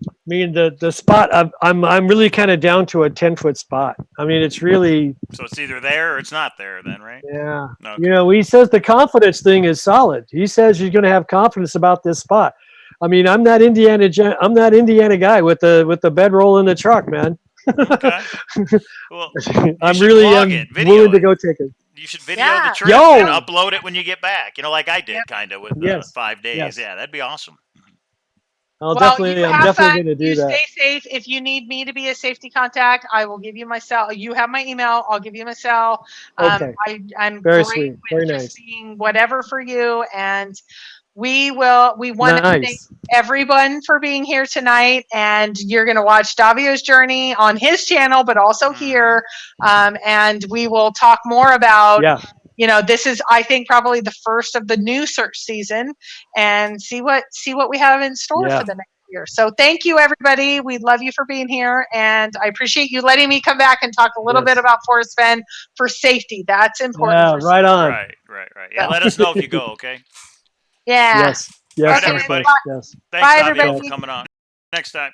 I mean, the spot, I'm really kind of down to a 10-foot spot. I mean, it's really. So it's either there or it's not there then, right? Yeah. Okay. He says the confidence thing is solid. He says you're going to have confidence about this spot. I mean, I'm that Indiana guy with the bedroll in the truck, man. Okay. Well, I'm willing to go take it. You should video the trip and upload it when you get back. Like I did, kind of with 5 days. Yes. Yeah, that'd be awesome. I'm definitely going to do that. Stay safe. If you need me to be a safety contact, I will give you my cell. You have my email. I'll give you my cell. Okay. I'm very great sweet. with Very just nice. being whatever for you. And we want to thank everyone for being here tonight. And you're going to watch Davio's journey on his channel, but also here. And we will talk more about. Yeah. This is, I think, probably the first of the new search season, and see what we have in store for the next year. So thank you, everybody. We love you for being here, and I appreciate you letting me come back and talk a little bit about Forrest Fenn for safety. That's important. Yeah, right on. Right. Yeah, let us know if you go, okay? Yeah. Yes. Yes. Right, everybody. Yes. Thanks, Davio, for coming on. Next time.